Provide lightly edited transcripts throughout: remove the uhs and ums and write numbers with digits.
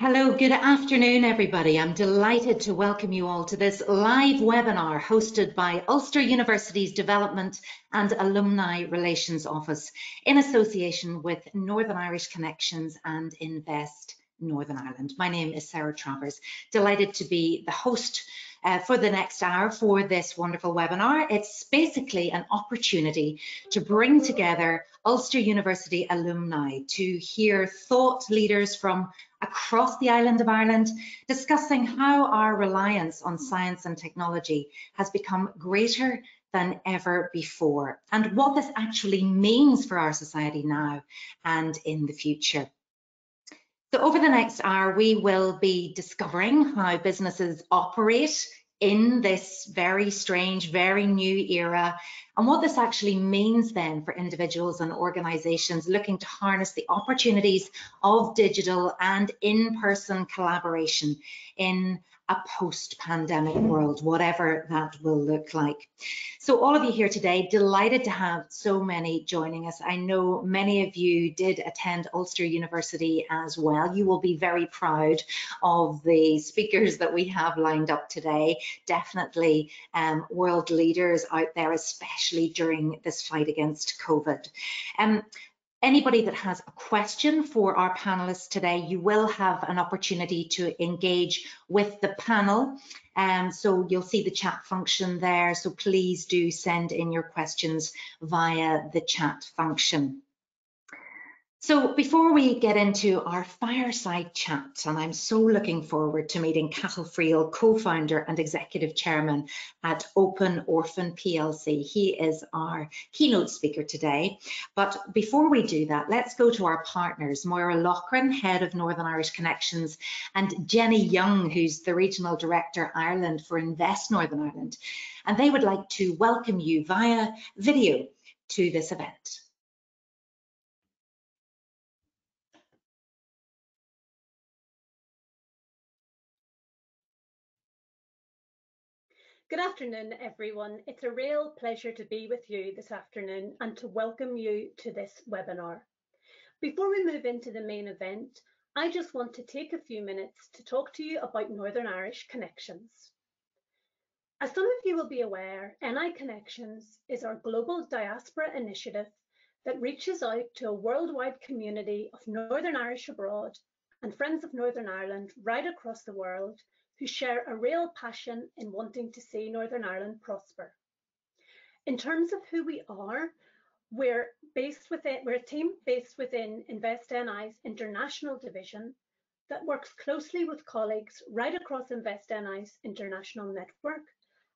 Hello, good afternoon, everybody. I'm delighted to welcome you all to this live webinar hosted by Ulster University's Development and Alumni Relations Office in association with Northern Irish Connections and Invest Northern Ireland. My name is Sarah Travers. Delighted to be the host for the next hour for this wonderful webinar. It's basically an opportunity to bring together Ulster University alumni to hear thought leaders from across the island of Ireland discussing how our reliance on science and technology has become greater than ever before and what this actually means for our society now and in the future. So over the next hour, we will be discovering how businesses operate in this very strange, very new era, and what this actually means then for individuals and organizations looking to harness the opportunities of digital and in-person collaboration in a post-pandemic world, whatever that will look like. So all of you here today, delighted to have so many joining us. I know many of you did attend Ulster University as well. You will be very proud of the speakers that we have lined up today. Definitely world leaders out there, especially during this fight against COVID. Anybody that has a question for our panelists today, you will have an opportunity to engage with the panel. So you'll see the chat function there. So please do send in your questions via the chat function. So before we get into our fireside chat, and I'm so looking forward to meeting Cathal Friel, co-founder and executive chairman at Orphan PLC. He is our keynote speaker today. But before we do that, let's go to our partners, Moira Loughran, head of Northern Irish Connections, and Jenny Young, who's the regional director Ireland for Invest Northern Ireland. And they would like to welcome you via video to this event. Good afternoon, everyone. It's a real pleasure to be with you this afternoon and to welcome you to this webinar. Before we move into the main event, I just want to take a few minutes to talk to you about Northern Irish Connections. As some of you will be aware, NI Connections is our global diaspora initiative that reaches out to a worldwide community of Northern Irish abroad and friends of Northern Ireland right across the world who share a real passion in wanting to see Northern Ireland prosper. In terms of who we are, we're a team based within Invest NI's international division that works closely with colleagues right across Invest NI's international network,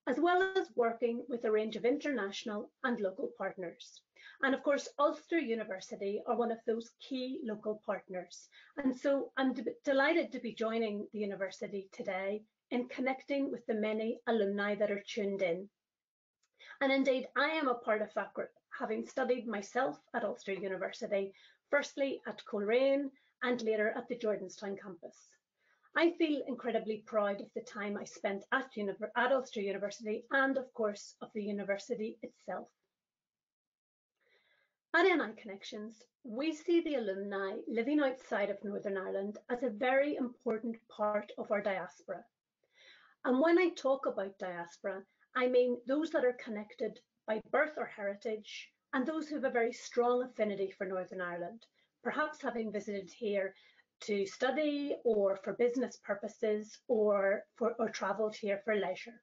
as well as working with a range of international and local partners. And of course, Ulster University are one of those key local partners. And so I'm delighted to be joining the university today in connecting with the many alumni that are tuned in. And indeed, I am a part of that group, having studied myself at Ulster University, firstly at Coleraine and later at the Jordanstown campus. I feel incredibly proud of the time I spent at Ulster University and, of course, of the university itself. At NI Connections, we see the alumni living outside of Northern Ireland as a very important part of our diaspora. And when I talk about diaspora, I mean those that are connected by birth or heritage and those who have a very strong affinity for Northern Ireland, perhaps having visited here to study or for business purposes or travelled here for leisure.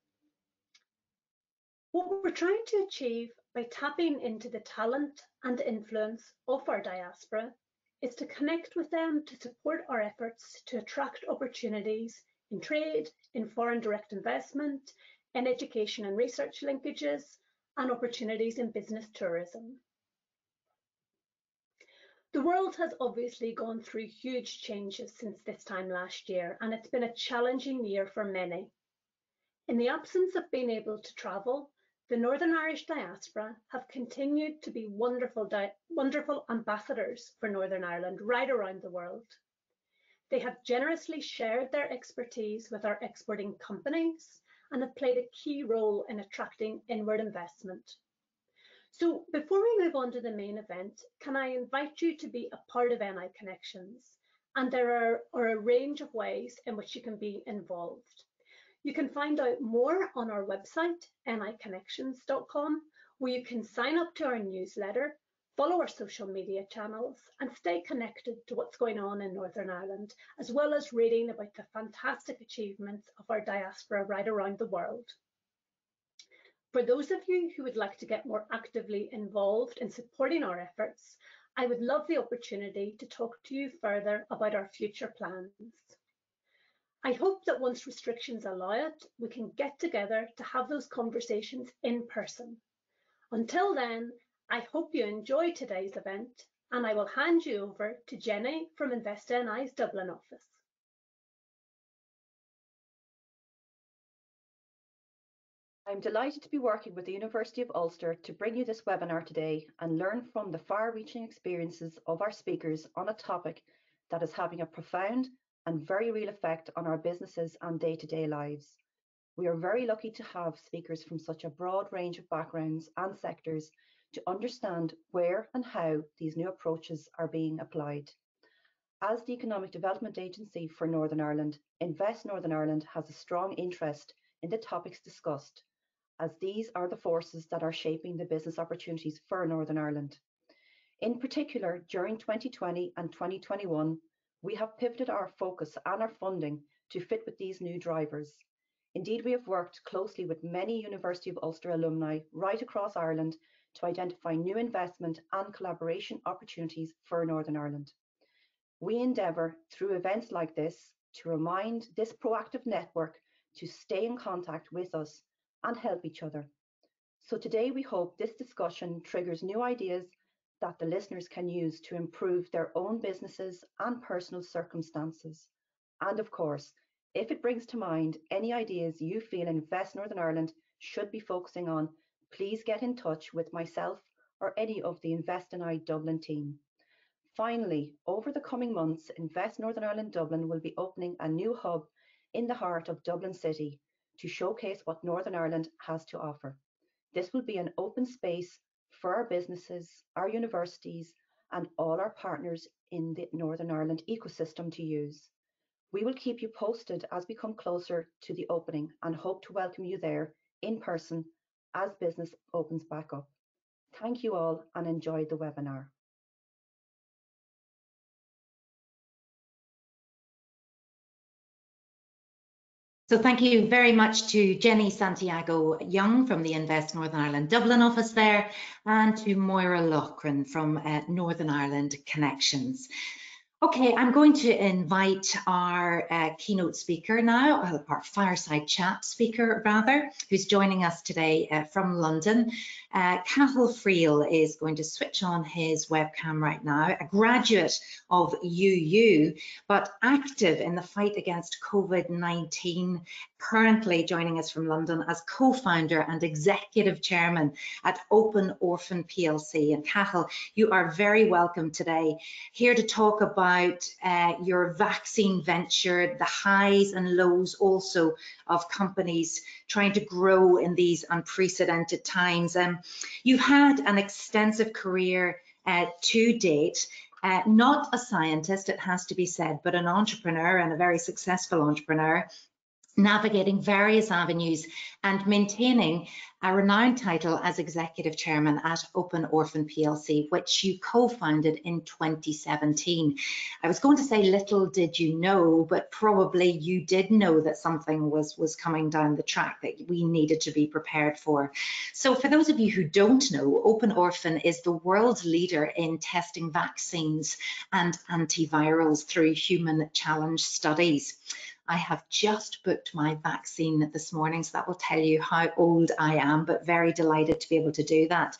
What we're trying to achieve by tapping into the talent and influence of our diaspora is to connect with them to support our efforts to attract opportunities in trade, in foreign direct investment, in education and research linkages, and opportunities in business tourism. The world has obviously gone through huge changes since this time last year, and it's been a challenging year for many. In the absence of being able to travel, the Northern Irish diaspora have continued to be wonderful ambassadors for Northern Ireland right around the world. They have generously shared their expertise with our exporting companies and have played a key role in attracting inward investment. So before we move on to the main event, can I invite you to be a part of NI Connections? And there are a range of ways in which you can be involved. You can find out more on our website, niconnections.com, where you can sign up to our newsletter, follow our social media channels, and stay connected to what's going on in Northern Ireland, as well as reading about the fantastic achievements of our diaspora right around the world. For those of you who would like to get more actively involved in supporting our efforts, I would love the opportunity to talk to you further about our future plans. I hope that once restrictions allow it, we can get together to have those conversations in person. Until then, I hope you enjoy today's event, and I will hand you over to Jenny from InvestNI's Dublin office. I'm delighted to be working with the University of Ulster to bring you this webinar today and learn from the far-reaching experiences of our speakers on a topic that is having a profound and very real effect on our businesses and day-to-day lives. We are very lucky to have speakers from such a broad range of backgrounds and sectors to understand where and how these new approaches are being applied. As the Economic Development Agency for Northern Ireland, Invest Northern Ireland has a strong interest in the topics discussed, as these are the forces that are shaping the business opportunities for Northern Ireland. In particular, during 2020 and 2021, we have pivoted our focus and our funding to fit with these new drivers. Indeed, we have worked closely with many University of Ulster alumni right across Ireland to identify new investment and collaboration opportunities for Northern Ireland. We endeavour, through events like this, to remind this proactive network to stay in contact with us and help each other. So today we hope this discussion triggers new ideas that the listeners can use to improve their own businesses and personal circumstances. And of course, if it brings to mind any ideas you feel Invest Northern Ireland should be focusing on, please get in touch with myself or any of the InvestNI Dublin team. Finally, over the coming months, Invest Northern Ireland Dublin will be opening a new hub in the heart of Dublin City to showcase what Northern Ireland has to offer. This will be an open space for our businesses, our universities, and all our partners in the Northern Ireland ecosystem to use. We will keep you posted as we come closer to the opening and hope to welcome you there in person as business opens back up. Thank you all and enjoy the webinar. So thank you very much to Jenny Santiago Young from the Invest Northern Ireland Dublin office there, and to Moira Loughran from Northern Ireland Connections. Okay, I'm going to invite our keynote speaker now, our fireside chat speaker rather, who's joining us today from London. Cathal Friel is going to switch on his webcam right now, a graduate of UU, but active in the fight against COVID-19, currently joining us from London as co-founder and executive chairman at Orphan PLC. And Cathal, you are very welcome today, here to talk about your vaccine venture, the highs and lows also of companies trying to grow in these unprecedented times. You've had an extensive career to date, not a scientist, it has to be said, but an entrepreneur, and a very successful entrepreneur, navigating various avenues and maintaining a renowned title as executive chairman at Orphan PLC, which you co-founded in 2017. I was going to say little did you know, but probably you did know that something was coming down the track that we needed to be prepared for. So for those of you who don't know, Orphan is the world's leader in testing vaccines and antivirals through human challenge studies. I have just booked my vaccine this morning, so that will tell you how old I am, but very delighted to be able to do that.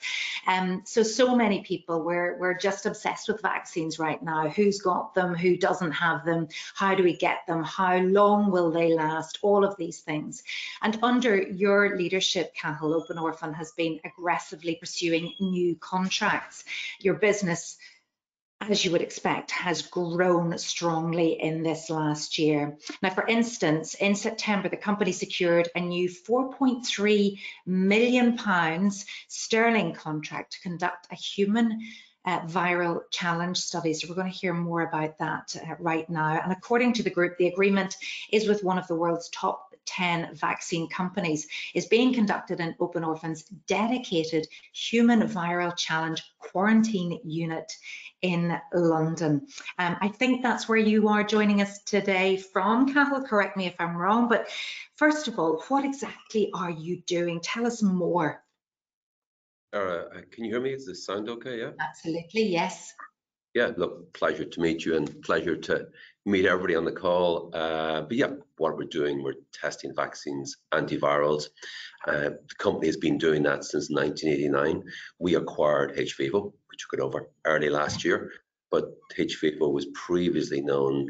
So many people, we're just obsessed with vaccines right now. Who's got them? Who doesn't have them? How do we get them? How long will they last? All of these things. And under your leadership, Cathal, Orphan has been aggressively pursuing new contracts. Your business as you would expect, has grown strongly in this last year. Now, for instance, in September, the company secured a new £4.3 million sterling contract to conduct a human viral challenge study. So we're going to hear more about that right now. And according to the group, the agreement is with one of the world's top 10 vaccine companies, is being conducted in Open Orphan's dedicated human viral challenge quarantine unit in London. I think that's where you are joining us today from, Cathal. Correct me if I'm wrong, but first of all, what exactly are you doing? Tell us more. Can you hear me? Is the sound okay? Yeah. Absolutely, yes. Yeah, look, pleasure to meet you and pleasure to meet everybody on the call. But yeah, what we're doing, we're testing vaccines, antivirals. The company has been doing that since 1989. We acquired hVivo, we took it over early last year, but hVivo was previously known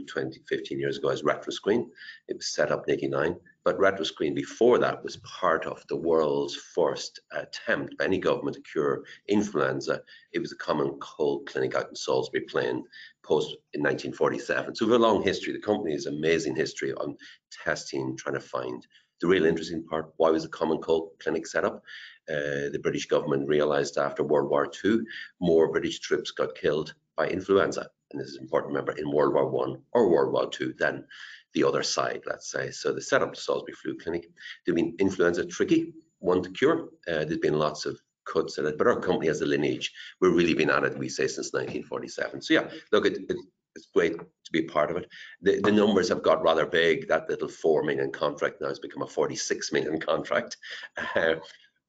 15 years ago as RetroScreen. It was set up in 89, but RetroScreen before that was part of the world's first attempt by any government to cure influenza. It was a common cold clinic out in Salisbury Plain, post in 1947. So we have a long history. The company has amazing history on testing, trying to find. The real interesting part, why was the common cold clinic set up? The British government realized after World War II, more British troops got killed by influenza. And this is important to remember, in World War I or World War II than the other side, let's say. So they set up the Salisbury Flu Clinic. They've been influenza tricky, one to cure. There's been lots of cuts in it, but our company has a lineage. We've really been at it, we say, since 1947. So yeah, look, it's great to be part of it. The numbers have got rather big. That little 4 million contract now has become a 46 million contract.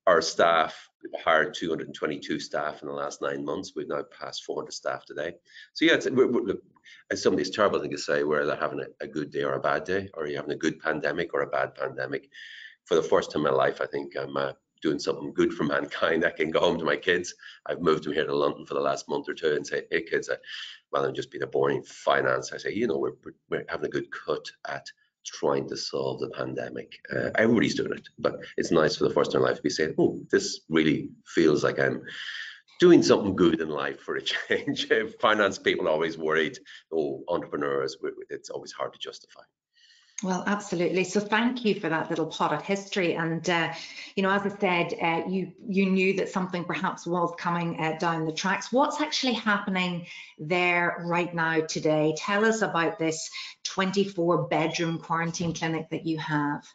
Our staff, we've hired 222 staff in the last 9 months. We've now passed 400 staff today. So yeah, look, it's some of these terrible things to say, where they're having a good day or a bad day, or you're having a good pandemic or a bad pandemic. For the first time in my life, I think I'm doing something good for mankind. I can go home to my kids. I've moved them here to London for the last month or two and say, hey kids, rather than just being a boring finance, I say, you know, we're having a good cut at trying to solve the pandemic. Everybody's doing it, but it's nice for the first time in life to be saying, oh, this really feels like I'm doing something good in life for a change. Finance people are always worried, oh, entrepreneurs, it's always hard to justify. Well, absolutely. So thank you for that little pot of history. And, you know, as I said, you knew that something perhaps was coming down the tracks. What's actually happening there right now today? Tell us about this 24-bedroom quarantine clinic that you have.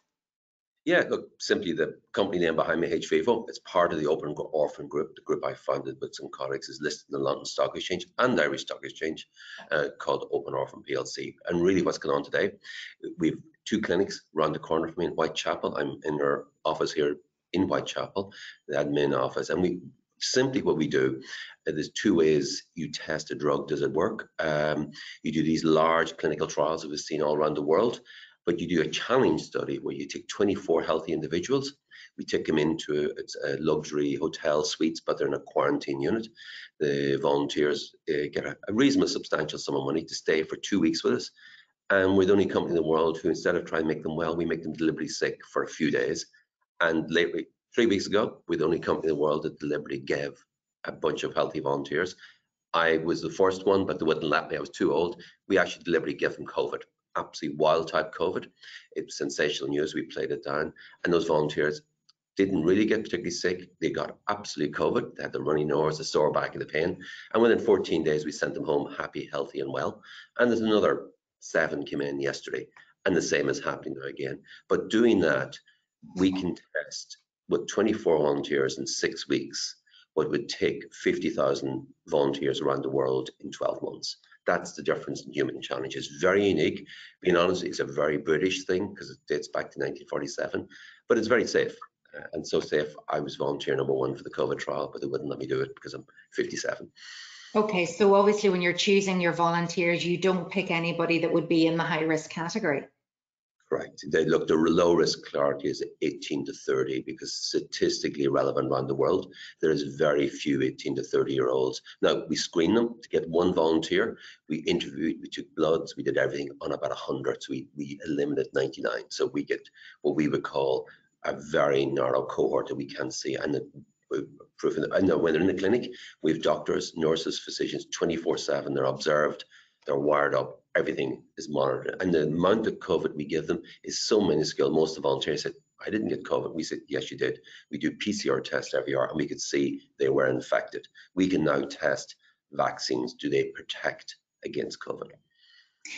Yeah, look, simply the company name behind me, hVivo, it's part of the Open Orphan group. The group I founded with some colleagues is listed in the London Stock Exchange and the Irish Stock Exchange, called Open Orphan PLC. And really what's going on today, we've 2 clinics around the corner from me in Whitechapel. I'm in our office here in Whitechapel, the admin office. And we simply what we do, there's 2 ways you test a drug. Does it work? You do these large clinical trials that we've seen all around the world. But you do a challenge study where you take 24 healthy individuals. We take them into a luxury hotel suites, but they're in a quarantine unit. The volunteers get a reasonable substantial sum of money to stay for 2 weeks with us. And we're the only company in the world who, instead of trying to make them well, we make them deliberately sick for a few days. And lately, 3 weeks ago, we're the only company in the world that deliberately gave a bunch of healthy volunteers. I was the first one, but they wouldn't let me. I was too old. We actually deliberately gave them COVID. Absolutely wild type COVID. It was sensational news. We played it down, and those volunteers didn't really get particularly sick. They got absolute COVID. They had the runny nose, the sore back, and the pain. And within 14 days, we sent them home happy, healthy, and well. And there's another 7 came in yesterday, and the same is happening now again. But doing that, we can test with 24 volunteers in 6 weeks what would take 50,000 volunteers around the world in 12 months. That's the difference in human challenge. It's very unique. Being honest, it's a very British thing because it dates back to 1947, but it's very safe. And so safe, I was volunteer number 1 for the COVID trial, but they wouldn't let me do it because I'm 57. Okay, so obviously when you're choosing your volunteers, you don't pick anybody that would be in the high risk category. Correct. The low risk clarity is 18 to 30 because statistically relevant around the world, there is very few 18 to 30-year-olds. Now, we screen them to get 1 volunteer. We interviewed, we took bloods, we did everything on about 100. So we eliminated 99. So we get what we would call a very narrow cohort that we can see. And proof. I know when they're in the clinic, we have doctors, nurses, physicians, 24/7. They're observed, they're wired up, everything is monitored. And the amount of COVID we give them is so minuscule. Most of the volunteers said, I didn't get COVID. We said, yes, you did. We do PCR tests every hour, and we could see they were infected. We can now test vaccines. Do they protect against COVID?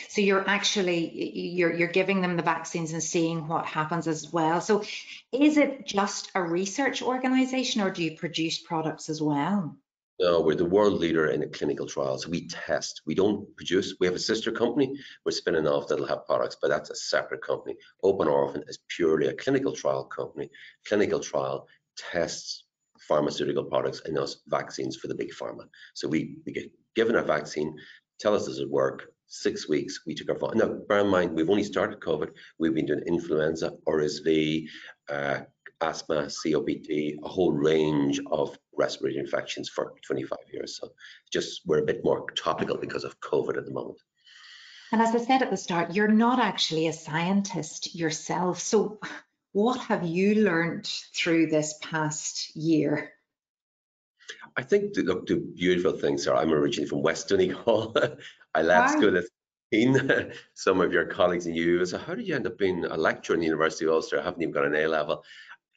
So you're actually, you're giving them the vaccines and seeing what happens as well. So is it just a research organization, or do you produce products as well? No, we're the world leader in clinical trials. We test, we don't produce. We have a sister company we're spinning off that'll have products, but that's a separate company. Orphan is purely a clinical trial company. Clinical trial tests pharmaceutical products and those vaccines for the big pharma. So we get given a vaccine, tell us does it work. 6 weeks, we took our, now bear in mind, we've only started COVID. We've been doing influenza, RSV, asthma, COPD, a whole range of respiratory infections for 25 years. So just we're a bit more topical because of COVID at the moment. And as I said at the start, you're not actually a scientist yourself. So what have you learned through this past year? I think, look, the beautiful things are, I'm originally from West Donegal. I left school at 15. Some of your colleagues in UU said, how did you end up being a lecturer in the University of Ulster? I haven't even got an A level.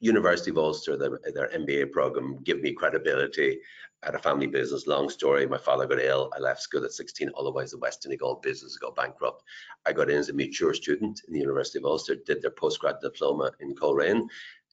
University of Ulster, their MBA program, give me credibility. I had a family business, long story. My father got ill. I left school at 16. Otherwise, the West Donegal business got bankrupt. I got in as a mature student in the University of Ulster, did their postgrad diploma in Coleraine,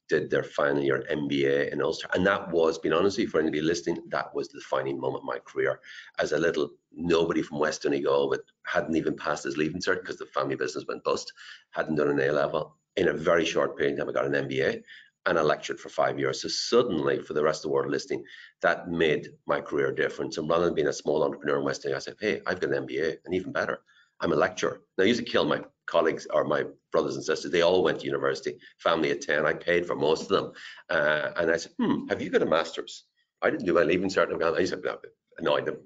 did their final year MBA in Ulster. And that was, being honest with you, for anybody listening, that was the defining moment of my career. As a little nobody from West Donegal, but hadn't even passed his leaving cert because the family business went bust, hadn't done an A level. In a very short period of time, I got an MBA. And I lectured for 5 years. So suddenly, for the rest of the world listening, that made my career different. So rather than being a small entrepreneur in West Indies, I said, hey, I've got an MBA, and even better, I'm a lecturer. Now, I used to kill my colleagues or my brothers and sisters. They all went to university, family of 10. I paid for most of them. And I said, have you got a master's? I didn't do my leaving cert. I used to annoy them.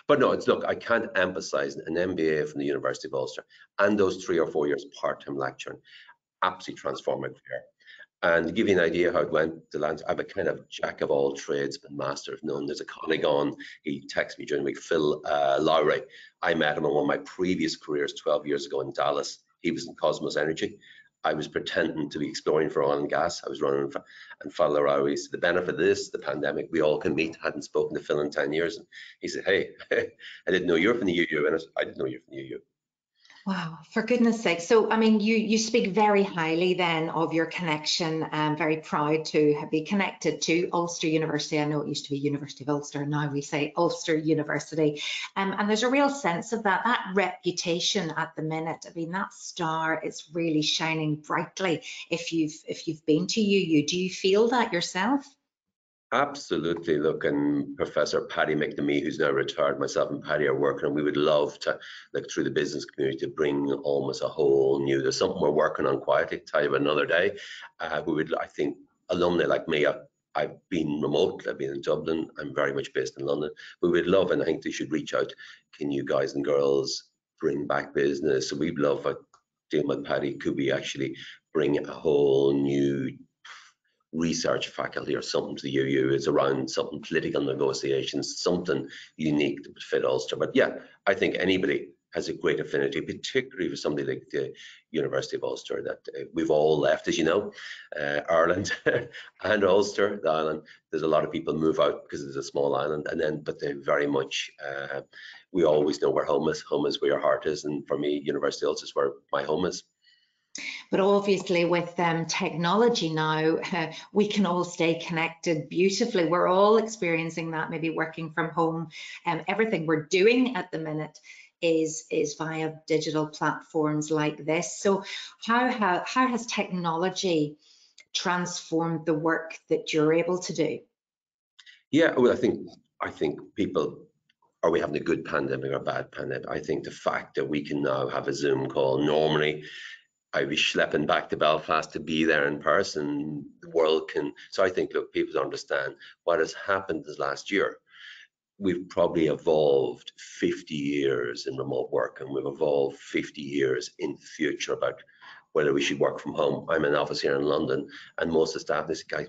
But no, it's, look, I can't emphasize an MBA from the University of Ulster and those 3 or 4 years part-time lecturing absolutely transformed my career. And to give you an idea how it went, I'm a kind of jack of all trades, but master of none. There's a colleague on, he texted me during the week, Friel Lowry. I met him in one of my previous careers 12 years ago in Dallas. He was in Cosmos Energy. I was pretending to be exploring for oil and gas. I was running and Friel Lowry said, the benefit of this, the pandemic, we all can meet. Hadn't spoken to Phil in 10 years. And he said, hey, I didn't know you're from the UU. And I said, I didn't know you're from the UU. Wow, for goodness sake. So, I mean, you speak very highly then of your connection. I'm very proud to be connected to Ulster University. I know it used to be University of Ulster, now we say Ulster University. And there's a real sense of that reputation at the minute. I mean, that star is really shining brightly if you've been to UU. Do you feel that yourself? Absolutely. Look, and Professor Paddy McNamee, who's now retired, myself and Paddy are working, and we would love to, like, through the business community, to bring almost a whole new, there's something we're working on quietly, tell you about another day. We would, I think, alumni like me, I've been remote, I've been in Dublin, I'm very much based in London. We would love, and I think they should reach out, can you guys and girls bring back business? So we'd love, dealing with Paddy, could we actually bring a whole new research faculty or something to the UU? It's around something political negotiations, something unique that would fit Ulster. But yeah, I think anybody has a great affinity, particularly for somebody like the University of Ulster that we've all left, as you know, Ireland and Ulster, the island. There's a lot of people move out because it's a small island, and then, but they very much, we always know where home is. Home is where your heart is, and for me, University of Ulster is where my home is. But obviously with technology now, we can all stay connected beautifully. We're all experiencing that, maybe working from home. Everything we're doing at the minute is via digital platforms like this. So how has technology transformed the work that you're able to do? Yeah, well, I think people, are we having a good pandemic or a bad pandemic? I think the fact that we can now have a Zoom call, normally I'd be schlepping back to Belfast to be there in person. The world can, so I think, look, people understand what has happened this last year. We've probably evolved 50 years in remote work, and we've evolved 50 years in the future about whether we should work from home. I'm an office here in London, and most of the staff, this guy,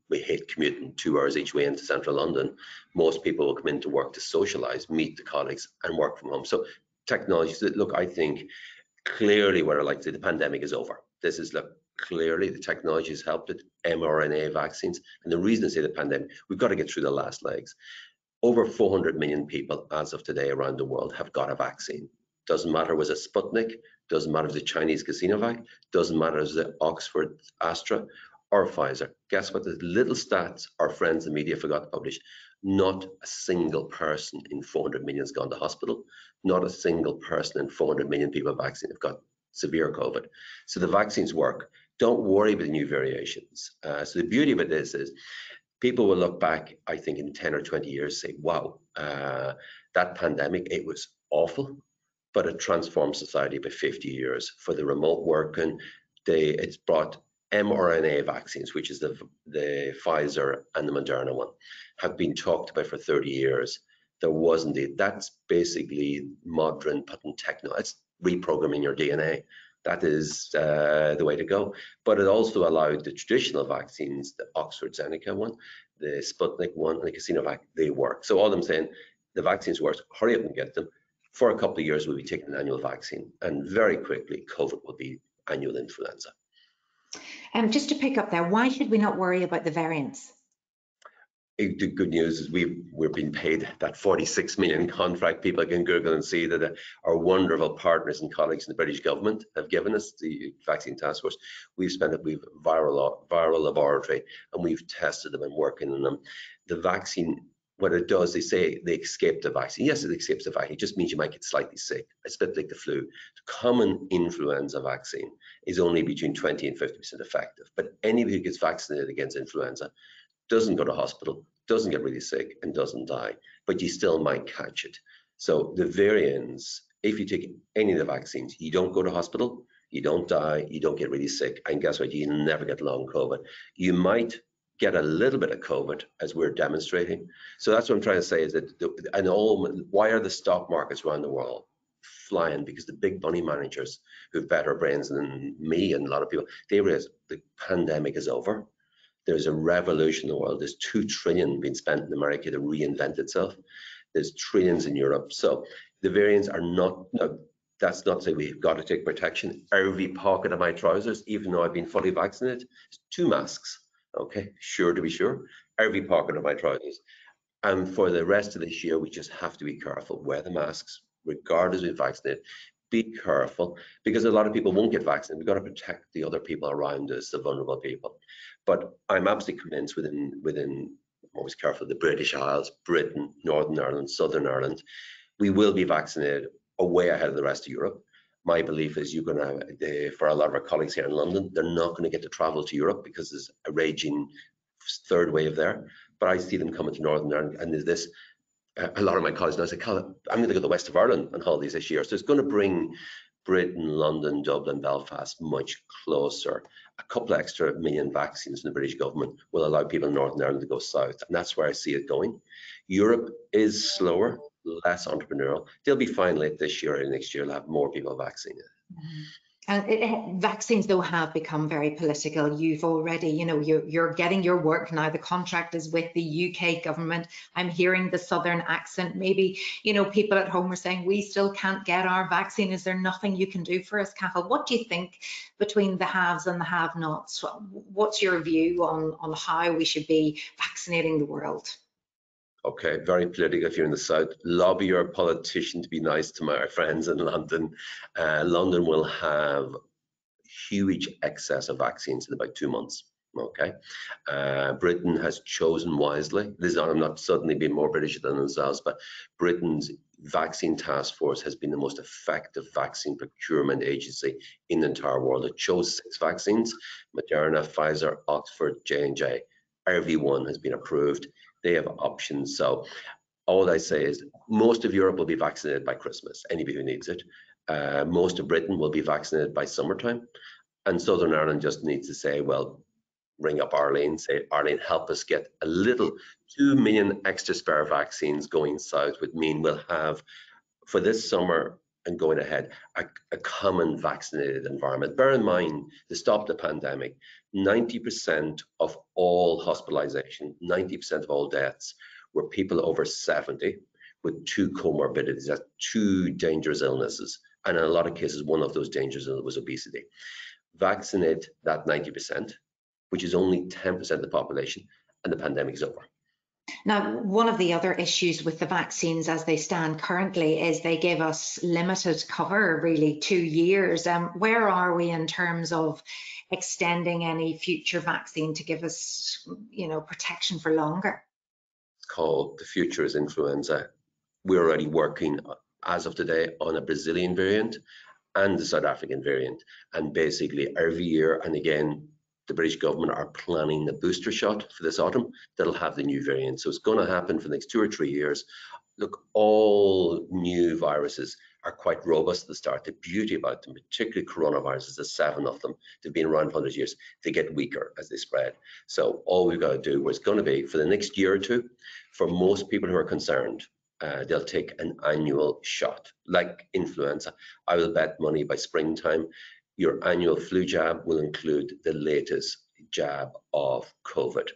we hate commuting 2 hours each way into central London. Most people will come into work to socialise, meet the colleagues and work from home. So technologies, look, I think clearly what I like to say, the pandemic is over. This is, look, clearly the technology has helped it, mRNA vaccines. And the reason I say the pandemic, we've got to get through the last legs. Over 400 million people as of today around the world have got a vaccine. Doesn't matter was it Sputnik, doesn't matter if it's a Chinese Casinovac, doesn't matter if it's Oxford Astra or Pfizer. Guess what? The little stats our friends in the media forgot to publish. Not a single person in 400 million has gone to hospital. Not a single person in 400 million people vaccinated have got severe COVID. So the vaccines work. Don't worry about the new variations. So the beauty of it is people will look back, I think, in 10 or 20 years, say, wow, that pandemic, it was awful, but it transformed society by 50 years. For the remote working, it's brought mRNA vaccines, which is the Pfizer and the Moderna one, have been talked about for 30 years. There wasn't it. That's basically modern putting it's reprogramming your DNA. That is the way to go. But it also allowed the traditional vaccines, the Oxford Zeneca one, the Sputnik one, and the Casinovac, they work. So all I'm saying, the vaccines work, hurry up and get them. For a couple of years, we'll be taking an annual vaccine, and very quickly, COVID will be annual influenza. Just to pick up there, why should we not worry about the variants? The good news is we're being paid that 46 million contract. People can Google and see that our wonderful partners and colleagues in the British government have given us the vaccine task force. We've viral laboratory, and we've tested them and working on them. The vaccine, what it does, they say they escape the vaccine. Yes, it escapes the vaccine. It just means you might get slightly sick. It's a bit like the flu. The common influenza vaccine is only between 20 and 50% effective. But anybody who gets vaccinated against influenza doesn't go to hospital, doesn't get really sick, and doesn't die, but you still might catch it. So the variants, if you take any of the vaccines, you don't go to hospital, you don't die, you don't get really sick, and guess what? You never get long COVID. You might get a little bit of COVID, as we're demonstrating. So that's what I'm trying to say is that, why are the stock markets around the world flying? Because the big money managers who've better brains than me and a lot of people, they realize the pandemic is over. There's a revolution in the world. There's $2 trillion being spent in America to reinvent itself. There's trillions in Europe. So the variants are not, no, that's not to say we've got to take protection. Every pocket of my trousers, even though I've been fully vaccinated, is 2 masks. Okay, sure to be sure. Every pocket of my trousers. And for the rest of this year, we just have to be careful. Wear the masks, regardless of vaccinated. Be careful, because a lot of people won't get vaccinated. We've got to protect the other people around us, the vulnerable people. But I'm absolutely convinced within I'm always careful, the British Isles, Britain, Northern Ireland, Southern Ireland, we will be vaccinated way ahead of the rest of Europe. My belief is for a lot of our colleagues here in London, they're not going to get to travel to Europe because there's a raging third wave there. But I see them coming to Northern Ireland, and there's this, a lot of my colleagues now say, Cathal, I'm going to go to the west of Ireland on holidays this year. So it's going to bring Britain, London, Dublin, Belfast much closer. A couple of extra million vaccines from the British government will allow people in Northern Ireland to go south, and that's where I see it going. Europe is slower, less entrepreneurial. They'll be fine late this year or next year. They'll have more people vaccinated. Vaccines, though, have become very political. You've already, you're getting your work now. The contract is with the UK government. I'm hearing the Southern accent. Maybe, people at home are saying, we still can't get our vaccine. Is there nothing you can do for us, Cathal? What do you think between the haves and the have-nots? What's your view on how we should be vaccinating the world? Okay, very political if you're in the south. Lobby your politician to be nice to my friends in London. London will have huge excess of vaccines in about 2 months. Okay, Britain has chosen wisely. I'm not suddenly being more British than themselves, but Britain's vaccine task force has been the most effective vaccine procurement agency in the entire world. It chose 6 vaccines: Moderna, Pfizer, Oxford, J&J. Every one has been approved. They have options. So all I say is most of Europe will be vaccinated by Christmas, anybody who needs it. Most of Britain will be vaccinated by summertime. And Southern Ireland just needs to say, well, ring up Arlene, say, Arlene, help us get a little 2 million extra spare vaccines going south, would mean we'll have, for this summer, and going ahead, a common vaccinated environment. Bear in mind, to stop the pandemic, 90% of all hospitalization, 90% of all deaths were people over 70 with 2 comorbidities, that's 2 dangerous illnesses. And in a lot of cases, one of those dangerous illnesses was obesity. Vaccinate that 90%, which is only 10% of the population, and the pandemic is over. Now, one of the other issues with the vaccines as they stand currently is they give us limited cover, really 2 years. Where are we in terms of extending any future vaccine to give us, protection for longer? It's called The Future is Influenza. We're already working, as of today, on a Brazilian variant and the South African variant. And basically every year, and again, the British government are planning the booster shot for this autumn that'll have the new variant. So it's going to happen for the next 2 or 3 years. Look, all new viruses are quite robust at the start. The beauty about them, particularly coronaviruses, there's 7 of them. They've been around for 100 years. They get weaker as they spread. So all we've got to do, where it's going to be for the next year or 2, for most people who are concerned, they'll take an annual shot, like influenza. I will bet money by springtime, your annual flu jab will include the latest jab of COVID.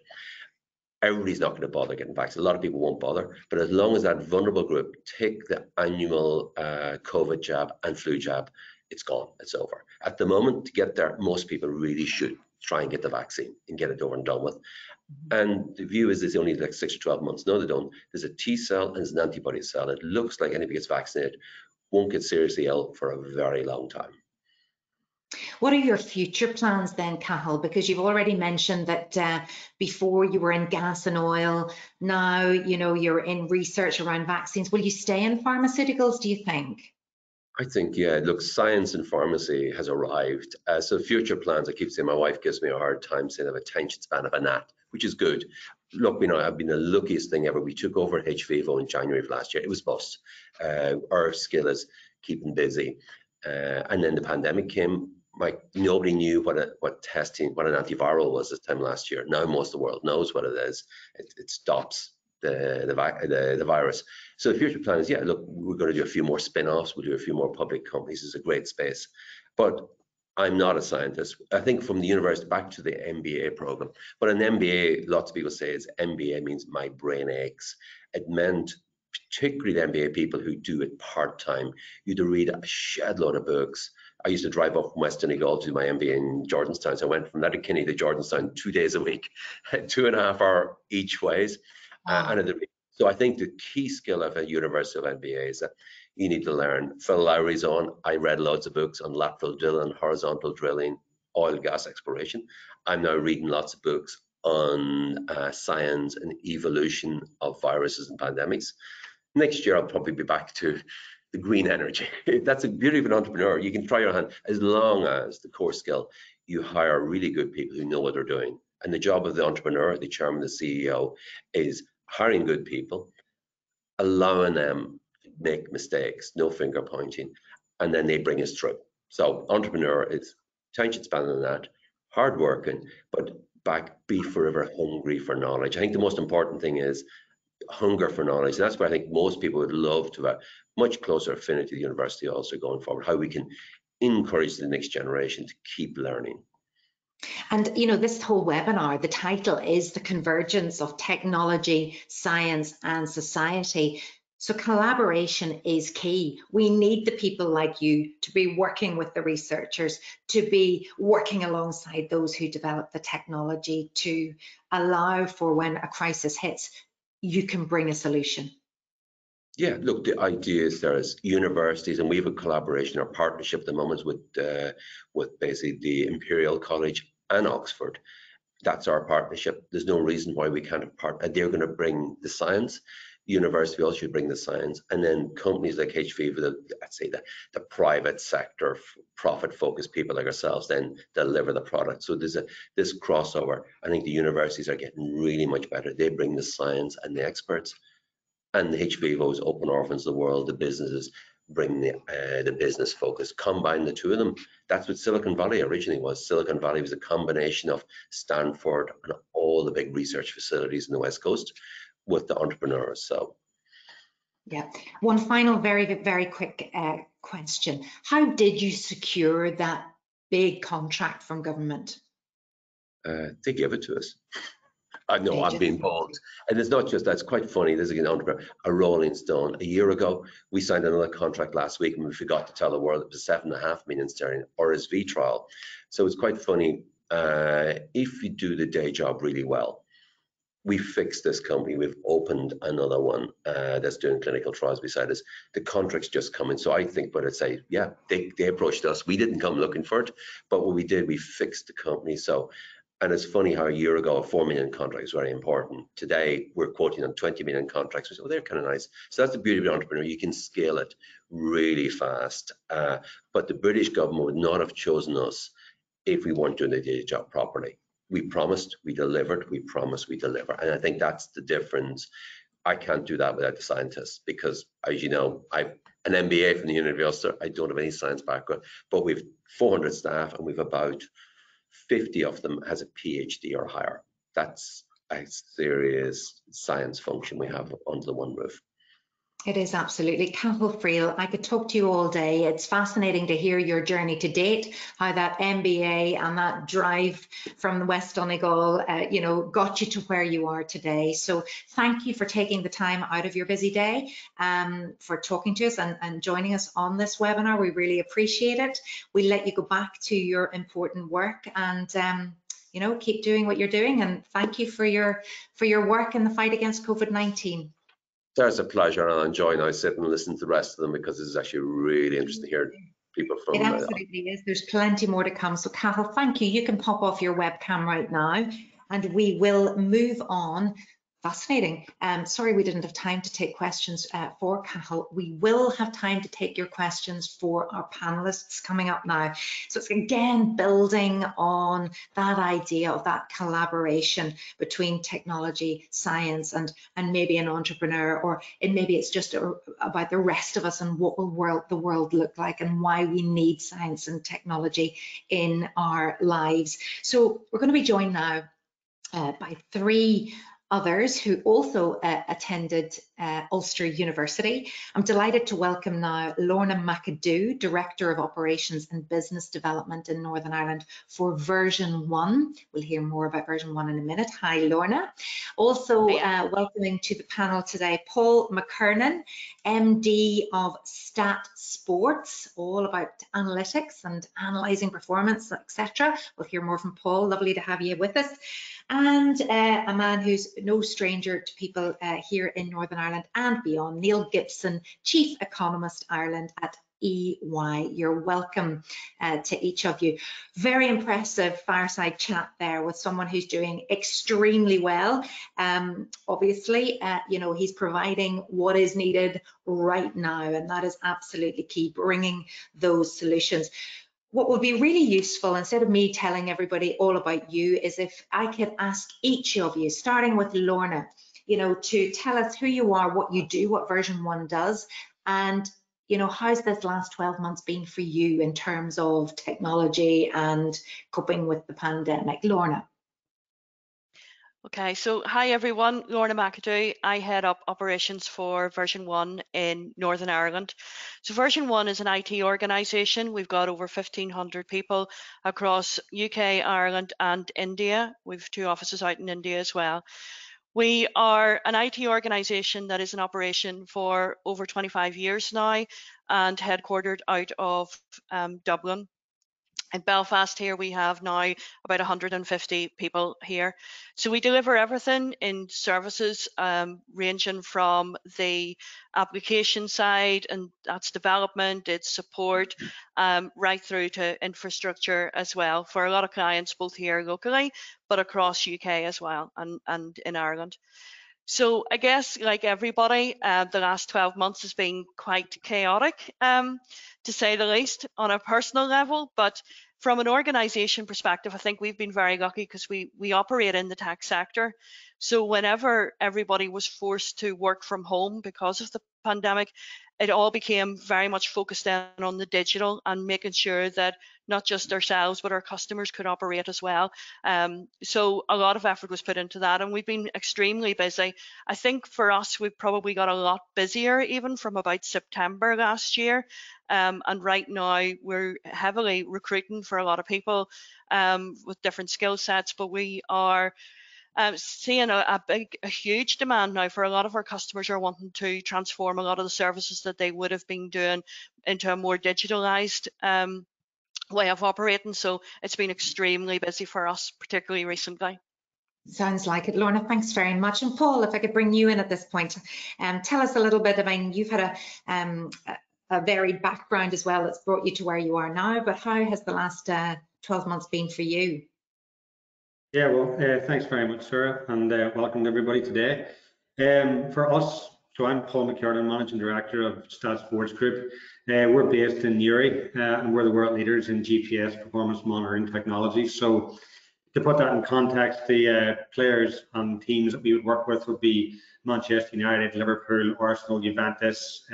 Everybody's not going to bother getting vaccinated. A lot of people won't bother, but as long as that vulnerable group take the annual COVID jab and flu jab, it's gone, it's over. At the moment, to get there, most people really should try and get the vaccine and get it over and done with. And the view is it's only like 6 or 12 months. No, they don't. There's a T cell and there's an antibody cell. It looks like anybody gets vaccinated won't get seriously ill for a very long time. What are your future plans then, Cathal? Because you've already mentioned that before you were in gas and oil, now you're in research around vaccines. Will you stay in pharmaceuticals, do you think? I think, yeah, look, science and pharmacy has arrived. So future plans, I keep saying, my wife gives me a hard time saying I have attention span of a gnat, which is good. Look, I've been the luckiest thing ever. We took over HVIVO in January of last year. It was bust. Our skill is keeping busy. And then the pandemic came. Nobody knew what an antiviral was this time last year. Now most of the world knows what it is. It stops the virus. So the future plan is, yeah, look, we're going to do a few more spin-offs. We'll do a few more public companies. It's a great space. But I'm not a scientist. I think from the university back to the MBA program. But an MBA, lots of people say is MBA means my brain aches. It meant particularly the MBA people who do it part-time. You had to read a shed load of books. I used to drive up from West Donegal to do my MBA in Jordanstown. So I went from Letterkenny to Jordanstown 2 days a week, 2.5 hours each ways. So I think the key skill of a university of MBA is that you need to learn. Phil Lowry's on. I read loads of books on lateral drilling, horizontal drilling, oil, gas exploration. I'm now reading lots of books on science and evolution of viruses and pandemics. Next year, I'll probably be back to the green energy. That's the beauty of an entrepreneur. You can try your hand as long as the core skill, you hire really good people who know what they're doing. And the job of the entrepreneur, the chairman, the CEO, is hiring good people, allowing them to make mistakes, no finger pointing, and then they bring us through. So entrepreneur is attention span on that, hard working, but be forever hungry for knowledge. I think the most important thing is hunger for knowledge. And that's why I think most people would love to have much closer affinity to the university also going forward, how we can encourage the next generation to keep learning. And this whole webinar, the title is The Convergence of Technology, Science and Society. So collaboration is key. We need the people like you to be working with the researchers, to be working alongside those who develop the technology to allow for when a crisis hits, you can bring a solution. Yeah, look, the idea is there's universities, and we have a collaboration or partnership at the moment with basically the Imperial College and Oxford. That's our partnership. There's no reason why we can't partner. They're going to bring the science. The university also should bring the science, and then companies like HV, let's say the private sector, profit-focused people like ourselves, then deliver the product. So there's this crossover. I think the universities are getting really much better. They bring the science and the experts, and the HVOs, Open Orphans of the world, the businesses bring the business focus. Combine the two of them. That's what Silicon Valley originally was. Silicon Valley was a combination of Stanford and all the big research facilities in the West Coast with the entrepreneurs. So Yeah. One final very quick question. How did you secure that big contract from government? They give it to us. I know I'm being bold. And it's not just that, it's quite funny. There's again a rolling stone. A year ago, we signed another contract last week and we forgot to tell the world it was 7.5 million sterling RSV trial. So it's quite funny. If you do the day job really well, we fixed this company. We've opened another one that's doing clinical trials beside us. The contract's just coming. So I think, but I'd say, yeah, they approached us. We didn't come looking for it, but what we did, we fixed the company. So, and it's funny how a year ago, a 4 million contract was very important. Today, we're quoting on 20 million contracts. We say, well, they're kind of nice. So that's the beauty of the entrepreneur. You can scale it really fast. But the British government would not have chosen us if we weren't doing the day job properly. We promised, we delivered, we promised, we deliver. And I think that's the difference. I can't do that without the scientists because, as you know, I've an MBA from the University of Ulster. I don't have any science background, but we've 400 staff and we've about 50 of them has a PhD or higher. That's a serious science function we have under the one roof. It is absolutely. Cathal, Friel, I could talk to you all day. It's fascinating to hear your journey to date, how that MBA and that drive from the West Donegal, got you to where you are today. So thank you for taking the time out of your busy day for talking to us and joining us on this webinar. We really appreciate it. We'll let you go back to your important work and keep doing what you're doing. And thank you for your work in the fight against COVID-19. It's a pleasure, and I enjoy now sitting and listening to the rest of them because this is actually really interesting to hear people from. It absolutely is. There's plenty more to come. So, Cathal, thank you. You can pop off your webcam right now, and we will move on. Fascinating. Sorry we didn't have time to take questions for Cathal. We will have time to take your questions for our panelists coming up now. So it's again building on that idea of that collaboration between technology, science, and maybe an entrepreneur, or maybe it's just about the rest of us and what will the world look like and why we need science and technology in our lives. So we're going to be joined now by three others who also attended Ulster University. I'm delighted to welcome now Lorna McAdoo, Director of Operations and Business Development in Northern Ireland for version 1. We'll hear more about version 1 in a minute. Hi, Lorna. Also welcoming to the panel today, Paul McKernan, MD of STATSports, all about analytics and analysing performance, etc. We'll hear more from Paul. Lovely to have you with us. And a man who's no stranger to people here in Northern Ireland and beyond, Neil Gibson, Chief Economist Ireland at EY. You're welcome to each of you. Very impressive fireside chat there with someone who's doing extremely well. Obviously, he's providing what is needed right now, and that is absolutely key, bringing those solutions. What would be really useful, instead of me telling everybody all about you, is if I could ask each of you, starting with Lorna, to tell us who you are, what you do, what version 1 does, and how's this last 12 months been for you in terms of technology and coping with the pandemic. Lorna. Okay, so hi everyone, Lorna McAdoo. I head up operations for version 1 in Northern Ireland. So version 1 is an IT organisation. We've got over 1,500 people across UK, Ireland and India. We've 2 offices out in India as well. We are an IT organisation that is in operation for over 25 years now and headquartered out of Dublin. In Belfast here, we have now about 150 people here. So we deliver everything in services ranging from the application side, and that's development, it's support, right through to infrastructure as well for a lot of clients, both here locally, but across UK as well and in Ireland. So I guess, like everybody, the last 12 months has been quite chaotic, to say the least, on a personal level. But from an organisation perspective, I think we've been very lucky because we operate in the tech sector. So whenever everybody was forced to work from home because of the pandemic, it all became very much focused in on the digital and making sure that not just ourselves but our customers could operate as well. So a lot of effort was put into that, and we've been extremely busy. I think for us, we've probably got a lot busier even from about September last year. And right now we're heavily recruiting for a lot of people with different skill sets, but we are seeing a huge demand now. For a lot of our customers are wanting to transform a lot of the services that they would have been doing into a more digitalized way of operating. So it's been extremely busy for us, particularly recently. Sounds like it. Lorna, thanks very much. And Paul, if I could bring you in at this point, tell us a little bit. I mean, you've had a varied background as well that's brought you to where you are now, but how has the last 12 months been for you? Yeah, well, thanks very much, Sarah, and welcome to everybody today. For us, so I'm Paul McKernan, Managing Director of STATSports Group. We're based in Newry, and we're the world leaders in GPS performance monitoring technology. So to put that in context, the players and teams that we would work with would be Manchester United, Liverpool, Arsenal, Juventus,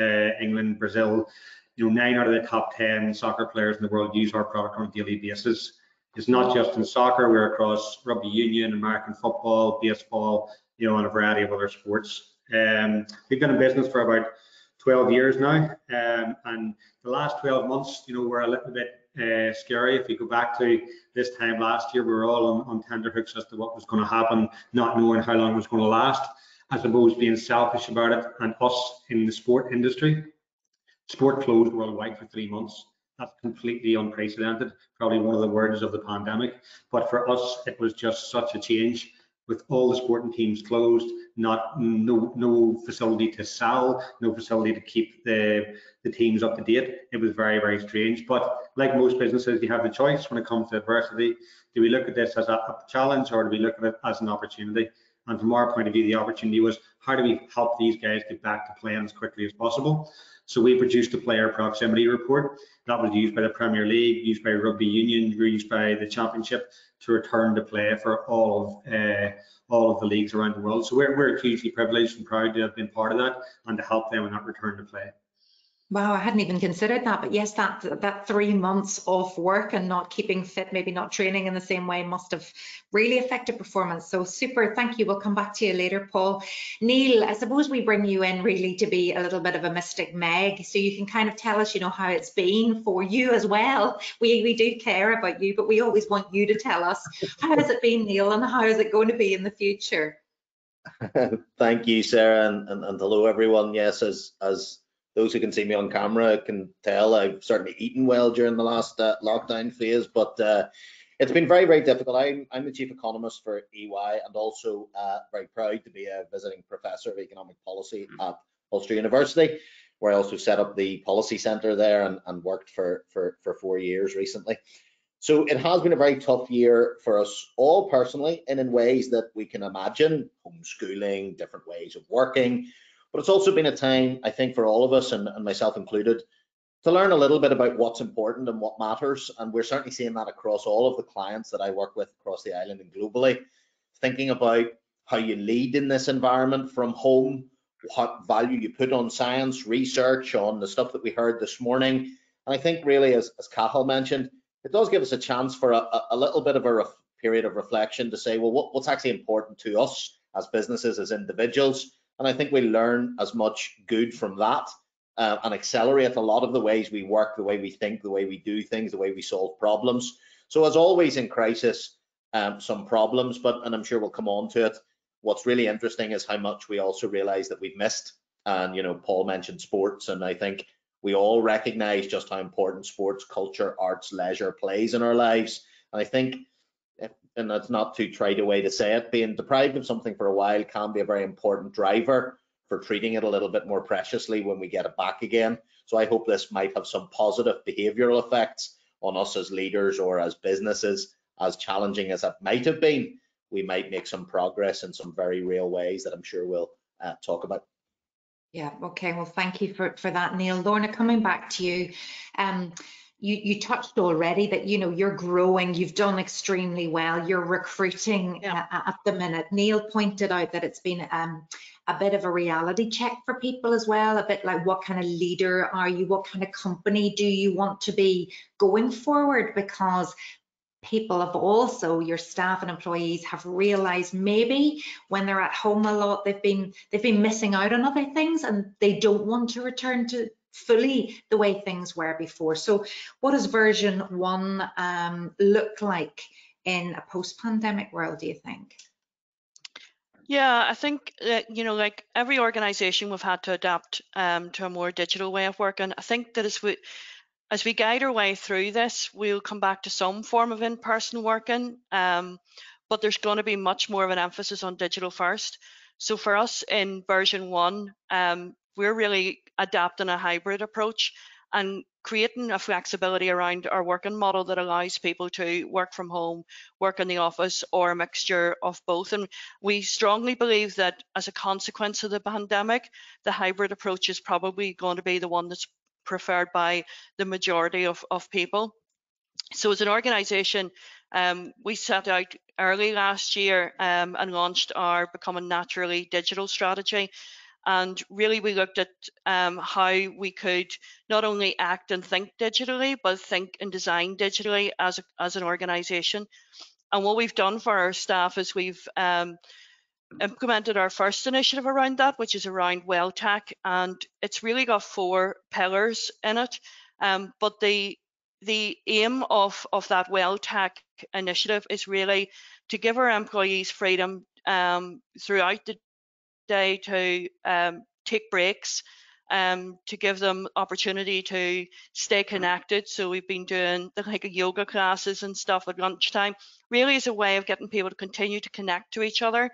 England, Brazil. 9 out of the top 10 soccer players in the world use our product on a daily basis. It's not just in soccer, we're across rugby union, American football, baseball, and a variety of other sports. We've been in business for about 12 years now, and the last 12 months, were a little bit scary. If we go back to this time last year, we were all on tenterhooks as to what was going to happen, not knowing how long it was going to last. I suppose being selfish about it, and us in the sport industry, sport closed worldwide for 3 months. That's completely unprecedented, probably one of the words of the pandemic. But for us, it was just such a change with all the sporting teams closed, no facility to sell, no facility to keep the teams up to date. It was very, very strange. But like most businesses, you have the choice when it comes to adversity. Do we look at this as a challenge, or do we look at it as an opportunity? And from our point of view, the opportunity was, how do we help these guys get back to playing as quickly as possible? So we produced a player proximity report that was used by the Premier League, used by Rugby Union, used by the Championship to return to play for all of the leagues around the world. So we're hugely privileged and proud to have been part of that and to help them in that return to play. Wow, I hadn't even considered that, but yes, that 3 months off work and not keeping fit, maybe not training in the same way, must have really affected performance. So super, thank you. We'll come back to you later, Paul. Neil, I suppose we bring you in really to be a little bit of a Mystic Meg, so you can kind of tell us, how it's been for you as well. We do care about you, but we always want you to tell us, how has it been, Neil, and how is it going to be in the future? Thank you, Sarah, and hello, everyone. Yes, as those who can see me on camera can tell, I've certainly eaten well during the last lockdown phase, but it's been very, very difficult. I'm the Chief Economist for EY, and also very proud to be a visiting Professor of Economic Policy at Ulster University, where I also set up the Policy Centre there and worked for 4 years recently. So it has been a very tough year for us all personally, and in ways that we can imagine, homeschooling, different ways of working. But it's also been a time, I think, for all of us, and myself included, to learn a little bit about what's important and what matters. And we're certainly seeing that across all of the clients that I work with across the island and globally, thinking about how you lead in this environment from home, what value you put on science, research, on the stuff that we heard this morning. And I think really, as Cathal mentioned, it does give us a chance for a little bit of a period of reflection to say, well, what's actually important to us as businesses, as individuals? And I think we learn as much good from that and accelerate a lot of the ways we work, the way we think, the way we do things, the way we solve problems. So as always in crisis, some problems, and I'm sure we'll come on to it. What's really interesting is how much we also realize that we've missed. And, Paul mentioned sports, and I think we all recognize just how important sports, culture, arts, leisure plays in our lives. And I think, and that's not too trite a way to say it, being deprived of something for a while can be a very important driver for treating it a little bit more preciously when we get it back again. So I hope this might have some positive behavioral effects on us as leaders or as businesses. As challenging as it might have been, we might make some progress in some very real ways that I'm sure we'll talk about. Yeah, okay, well, thank you for that, Neil. Lorna, coming back to you, you touched already that, you know, you're growing, you've done extremely well, you're recruiting at the minute. Neil pointed out that it's been a bit of a reality check for people as well, a bit like, what kind of leader are you? What kind of company do you want to be going forward? Because people have also, your staff and employees have realized maybe when they're at home a lot, they've been missing out on other things, and they don't want to return to fully the way things were before. So what does version 1 look like in a post-pandemic world, do you think? Yeah, I think you know, like every organization, we've had to adapt to a more digital way of working. I think that as we guide our way through this, we'll come back to some form of in-person working, but there's going to be much more of an emphasis on digital first. So for us in version 1, we're really adapting a hybrid approach and creating a flexibility around our working model that allows people to work from home, work in the office, or a mixture of both. And we strongly believe that as a consequence of the pandemic, the hybrid approach is probably going to be the one that's preferred by the majority of people. So as an organisation, we set out early last year and launched our Becoming Naturally Digital strategy. And really we looked at how we could not only act and think digitally, but think and design digitally as an organisation. And what we've done for our staff is we've implemented our first initiative around that, which is around WellTech, and it's really got 4 pillars in it. But the aim of that WellTech initiative is really to give our employees freedom throughout the day to take breaks, to give them opportunity to stay connected. So we've been doing the like yoga classes and stuff at lunchtime, really as a way of getting people to continue to connect to each other.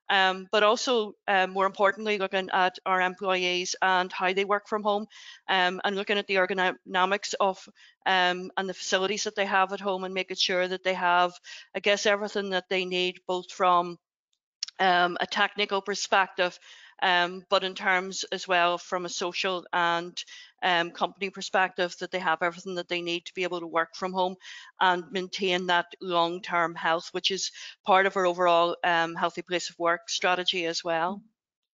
But also, more importantly, looking at our employees and how they work from home, and looking at the ergonomics of and the facilities that they have at home, and making sure that they have, I guess, everything that they need, both from a technical perspective, but in terms as well from a social and company perspective, that they have everything that they need to be able to work from home and maintain that long-term health, which is part of our overall healthy place of work strategy as well.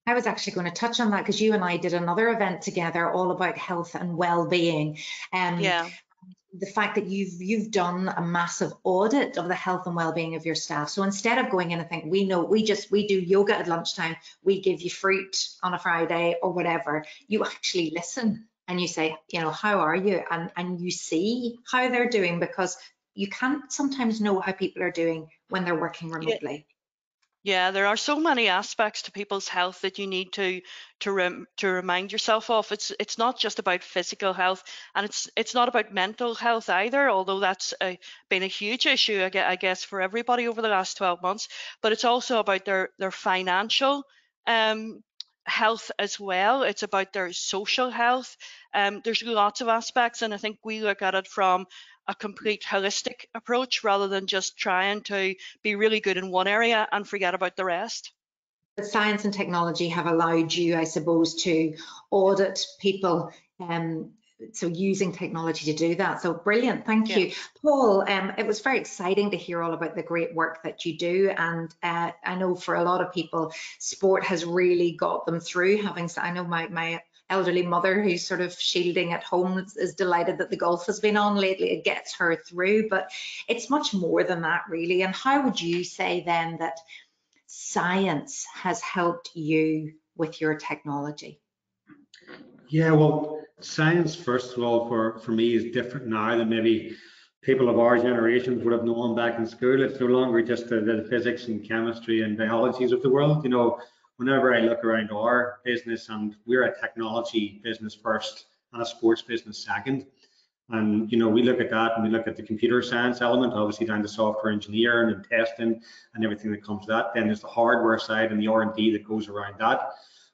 I was actually going to touch on that because you and I did another event together all about health and well-being. Yeah. The fact that you've done a massive audit of the health and well-being of your staff. So instead of going in and think, we do yoga at lunchtime, we give you fruit on a Friday or whatever, you actually listen and you say, you know, how are you? And you see how they're doing, because you can't sometimes know how people are doing when they're working remotely. Yeah, there are so many aspects to people's health that you need to remind yourself of. It's not just about physical health, and it's not about mental health either, although that's been a huge issue, I guess, for everybody over the last 12 months. But it's also about their financial health as well. It's about their social health. There's lots of aspects, and I think we look at it from a complete holistic approach rather than just trying to be really good in one area and forget about the rest. But science and technology have allowed you, I suppose, to audit people, so using technology to do that. So brilliant, thank you. Paul, it was very exciting to hear all about the great work that you do, and I know for a lot of people, sport has really got them through. I know my elderly mother, who's sort of shielding at home, is delighted that the golf has been on lately. It gets her through, but it's much more than that, really. And how would you say then that science has helped you with your technology? Yeah, well, science, first of all, for me is different now than maybe people of our generations would have known back in school. It's no longer just the physics and chemistry and biologies of the world. You know, whenever I look around our business, and we're a technology business first and a sports business second. And, you know, we look at that and we look at the computer science element, obviously down to software engineering and testing and everything that comes to that. Then there's the hardware side and the R&D that goes around that.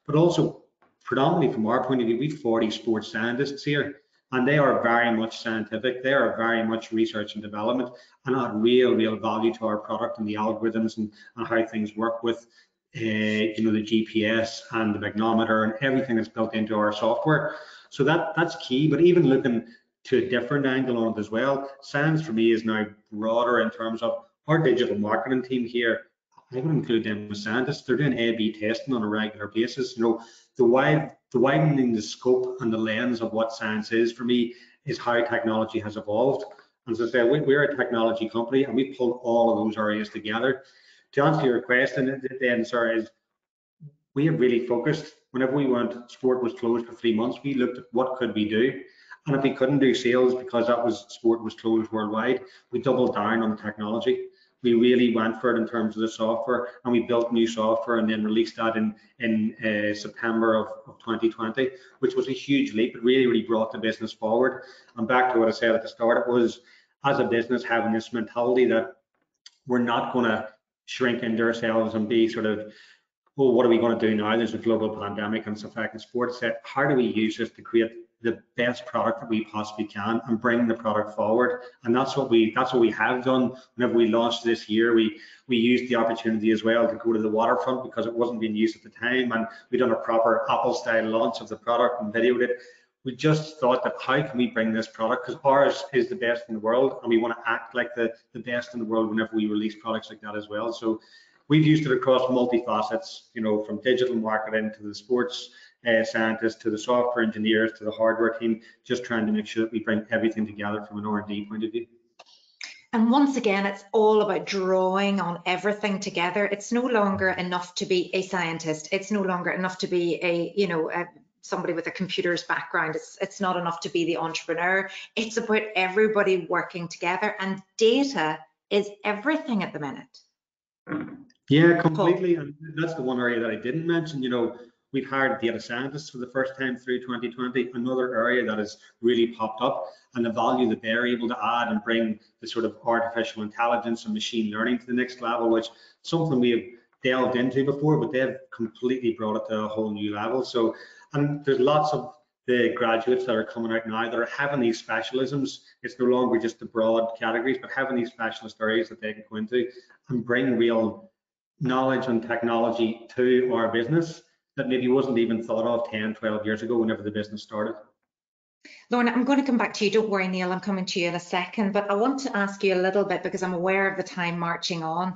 But also, predominantly from our point of view, we've 40 sports scientists here, and they are very much scientific. They are very much research and development, and add real value to our product and the algorithms and how things work with you know, the GPS and the magnometer and everything that's built into our software. So that's key. But even looking to a different angle on it as well. Science for me is now broader in terms of our digital marketing team here. I would include them with scientists. They're doing A/B testing on a regular basis. You know, the widening the scope and the lens of what science is for me is how technology has evolved. As I say, we're a technology company and we pull all of those areas together. To answer your question, then, sir, is we have really focused. Whenever we went, sport was closed for 3 months, we looked at what could we do. And if we couldn't do sales because sport was closed worldwide, we doubled down on the technology. We really went for it in terms of the software, and we built new software and then released that in September of 2020, which was a huge leap. It really brought the business forward. And back to what I said at the start, it was, as a business, having this mentality that we're not going to shrink into ourselves and be sort of, well, what are we going to do now? There's a global pandemic and it's affecting sports. How do we use this to create the best product that we possibly can and bring the product forward? And that's what we have done. Whenever we launched this year, we used the opportunity as well to go to the waterfront because it wasn't being used at the time, and we done a proper Apple style launch of the product and videoed it. We just thought that how can we bring this product, because ours is the best in the world, and we want to act like the best in the world whenever we release products like that as well. So we've used it across multi-facets, you know, from digital marketing to the sports scientists, to the software engineers, to the hardware team, just trying to make sure that we bring everything together from an R&D point of view. And once again, it's all about drawing on everything together. It's no longer enough to be a scientist. It's no longer enough to be somebody with a computer's background. It's not enough to be the entrepreneur. It's about everybody working together, and data is everything at the minute. Yeah, completely. And that's the one area that I didn't mention. You know, we've hired data scientists for the first time through 2020, another area that has really popped up, and the value that they're able to add and bring the sort of artificial intelligence and machine learning to the next level, which is something we have delved into before, but they've completely brought it to a whole new level. So, and there's lots of the graduates that are coming out now that are having these specialisms. It's no longer just the broad categories, but having these specialist areas that they can go into and bring real knowledge and technology to our business that maybe wasn't even thought of 10, 12 years ago whenever the business started. Lorna, I'm going to come back to you. Don't worry, Neil, I'm coming to you in a second, but I want to ask you a little bit, because I'm aware of the time marching on.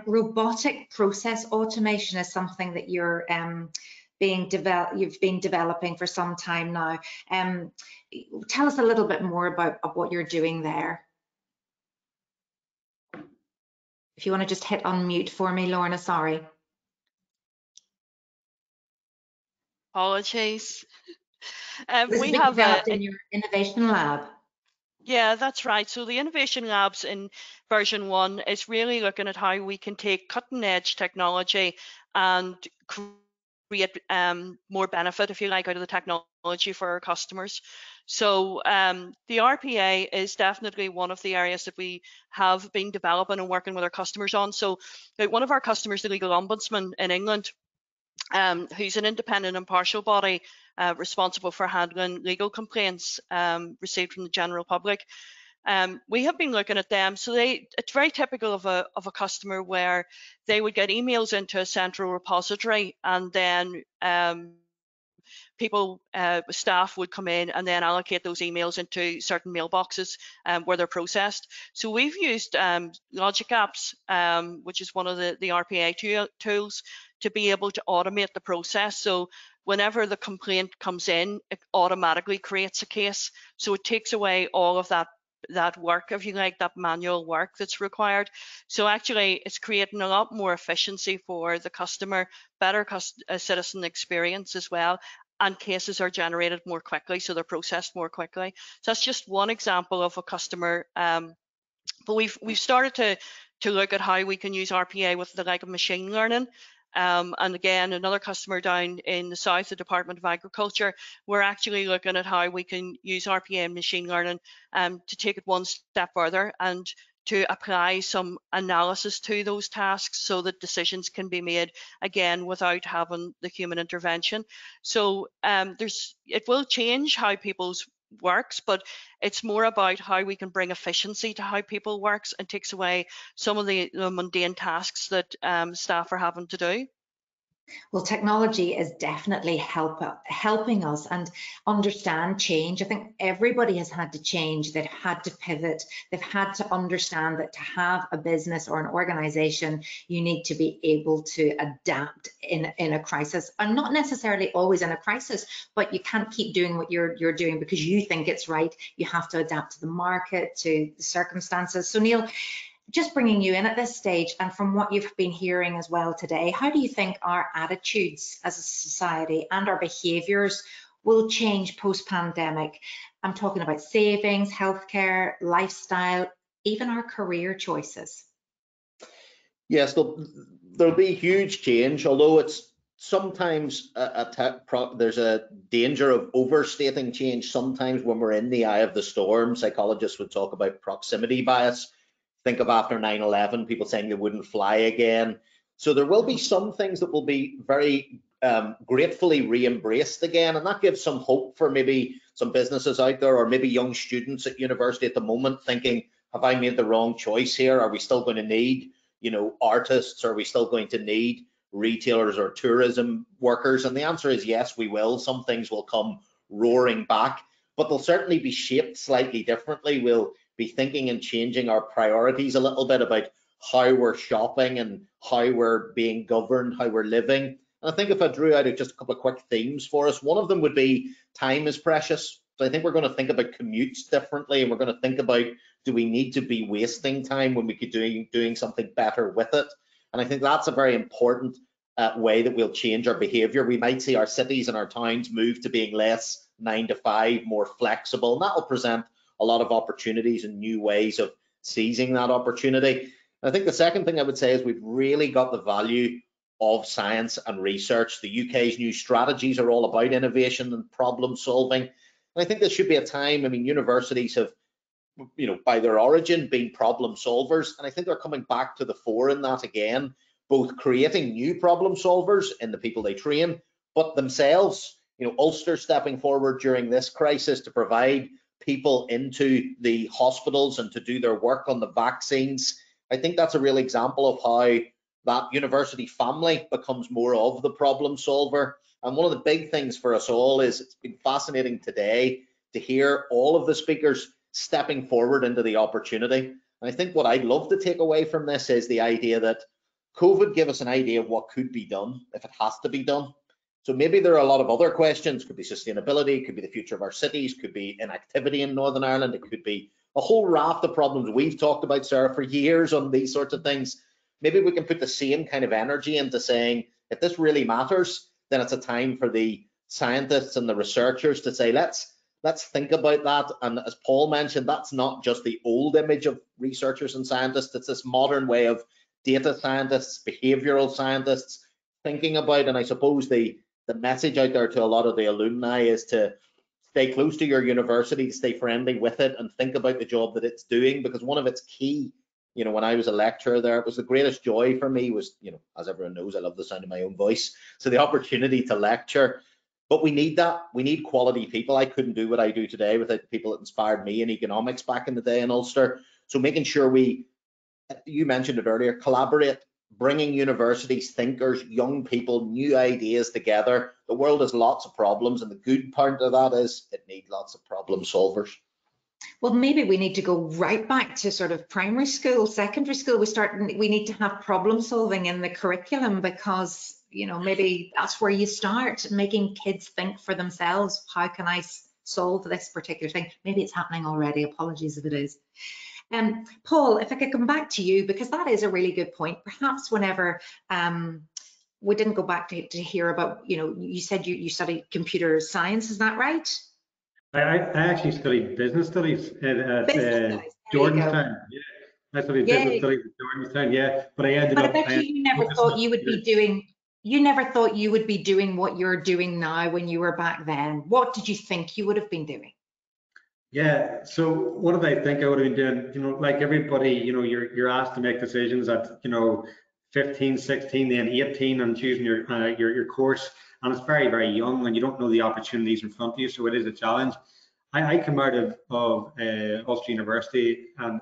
Robotic process automation is something that you've been developing for some time now. Tell us a little bit more about what you're doing there. If you want to just hit unmute for me, Lorna, sorry. Apologies. We have developed in your innovation lab. Yeah, that's right. So the innovation labs in version 1 is really looking at how we can take cutting edge technology and create more benefit, if you like, out of the technology for our customers. So the RPA is definitely one of the areas that we have been developing and working with our customers on. So like, one of our customers, the Legal Ombudsman in England, who's an independent impartial body responsible for handling legal complaints received from the general public. We have been looking at them. So it's very typical of a customer where they would get emails into a central repository, and then staff would come in and then allocate those emails into certain mailboxes where they're processed. So we've used Logic Apps, which is one of the RPA tools, to be able to automate the process. So whenever the complaint comes in, it automatically creates a case. So it takes away all of that work, if you like, that manual work that's required. So actually it's creating a lot more efficiency for the customer, better citizen experience as well, and cases are generated more quickly, so they're processed more quickly. So that's just one example of a customer, but we've started to look at how we can use RPA with the like of machine learning. And again, another customer down in the south, the Department of Agriculture, we're actually looking at how we can use RPA and machine learning to take it one step further and to apply some analysis to those tasks so that decisions can be made, again, without having the human intervention. So it will change how people's works, but it's more about how we can bring efficiency to how people works and takes away some of the mundane tasks that staff are having to do. Well, technology is definitely helping us and understand change. I think everybody has had to change. They've had to pivot. They've had to understand that to have a business or an organization, you need to be able to adapt in a crisis. And not necessarily always in a crisis, but you can't keep doing what you're doing because you think it's right. You have to adapt to the market, to the circumstances. So Neil, just bringing you in at this stage, and from what you've been hearing as well today, how do you think our attitudes as a society and our behaviours will change post-pandemic? I'm talking about savings, healthcare, lifestyle, even our career choices. Yes, there'll be huge change, although it's sometimes there's a danger of overstating change. Sometimes when we're in the eye of the storm, psychologists would talk about proximity bias. Think of after 9/11, people saying they wouldn't fly again. So there will be some things that will be very gratefully re-embraced again, and that gives some hope for maybe some businesses out there, or maybe young students at university at the moment thinking, have I made the wrong choice here? Are we still going to need, artists? Are we still going to need retailers or tourism workers? And the answer is yes, we will. Some things will come roaring back, but they'll certainly be shaped slightly differently. We'll be thinking and changing our priorities a little bit about how we're shopping and how we're being governed, how we're living. And I think if I drew out just a couple of quick themes for us, one of them would be time is precious. So I think we're going to think about commutes differently, and we're going to think about, do we need to be wasting time when we could be doing something better with it? And I think that's a very important way that we'll change our behavior. We might see our cities and our towns move to being less 9 to 5, more flexible, and that will present a lot of opportunities and new ways of seizing that opportunity. I think the second thing I would say is we've really got the value of science and research. The UK's new strategies are all about innovation and problem solving. And I think this should be a time, universities have, by their origin, been problem solvers. And I think they're coming back to the fore in that again, both creating new problem solvers in the people they train, but themselves, Ulster stepping forward during this crisis to provide people into the hospitals and to do their work on the vaccines. I think that's a real example of how that university family becomes more of the problem solver. And one of the big things for us all is, it's been fascinating today to hear all of the speakers stepping forward into the opportunity. And I think what I'd love to take away from this is the idea that COVID gave us an idea of what could be done if it has to be done. So maybe there are a lot of other questions. Could be sustainability, could be the future of our cities, could be inactivity in Northern Ireland, it could be a whole raft of problems we've talked about, Sarah, for years on these sorts of things. Maybe we can put the same kind of energy into saying, if this really matters, then it's a time for the scientists and the researchers to say, let's think about that. And as Paul mentioned, that's not just the old image of researchers and scientists, it's this modern way of data scientists, behavioral scientists thinking about. And I suppose the message out there to a lot of the alumni is to stay close to your university, stay friendly with it, and think about the job that it's doing, because one of its key, when I was a lecturer there, it was the greatest joy for me was, as everyone knows, I love the sound of my own voice. So the opportunity to lecture, but we need that. We need quality people. I couldn't do what I do today without the people that inspired me in economics back in the day in Ulster. So making sure you mentioned it earlier, collaborate, bringing universities, thinkers, young people, new ideas together. The world has lots of problems, and the good part of that is it needs lots of problem solvers. Well, maybe we need to go right back to sort of primary school, secondary school. We need to have problem solving in the curriculum, because, maybe that's where you start, making kids think for themselves. How can I solve this particular thing? Maybe it's happening already. Apologies if it is. Paul, if I could come back to you, because that is a really good point. Perhaps whenever we didn't go back to hear about, you said you studied computer science, is that right? I actually studied business studies at Jordanstown. Yeah, I studied business studies at Jordanstown. Yeah, but I ended up. But I bet you never thought you would be doing. You never thought you would be doing what you're doing now when you were back then. What did you think you would have been doing? Yeah, so what did I think I would have been doing? Like everybody, you're asked to make decisions at 15, 16, then 18, and choosing your course, and it's very, very young, and you don't know the opportunities in front of you, so it is a challenge. I come out of Ulster University, and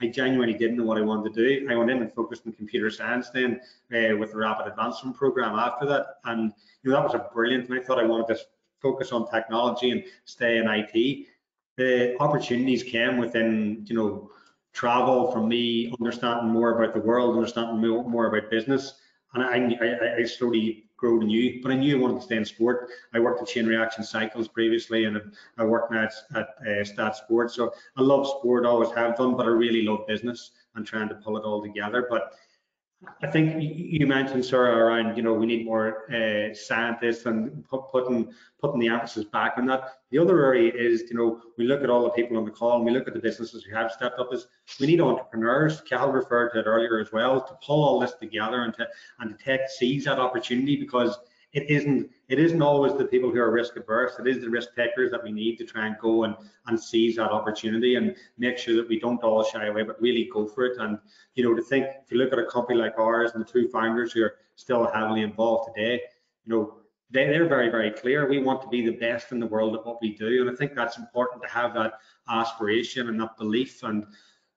I genuinely didn't know what I wanted to do. I went in and focused on computer science then with the rapid advancement program after that. And that was a brilliant, and I thought I wanted to focus on technology and stay in IT. The opportunities came within, travel, from me understanding more about the world, understanding more about business. And I slowly grew to new, but I knew I wanted to stay in sport. I worked at Chain Reaction Cycles previously, and I work now at STATSports. So I love sport, always have done, but I really love business and trying to pull it all together. But I think you mentioned, Sarah, around, we need more scientists and putting the emphasis back on that. The other area is, we look at all the people on the call and we look at the businesses who have stepped up. We need entrepreneurs. Cathal referred to it earlier as well, to pull all this together and to seize that opportunity, because it isn't always the people who are risk adverse. It is the risk takers that we need to try and go and seize that opportunity and make sure that we don't all shy away, but really go for it. And to think, if you look at a company like ours and the two founders who are still heavily involved today, they're very, very clear. We want to be the best in the world at what we do, and I think that's important to have that aspiration and that belief, and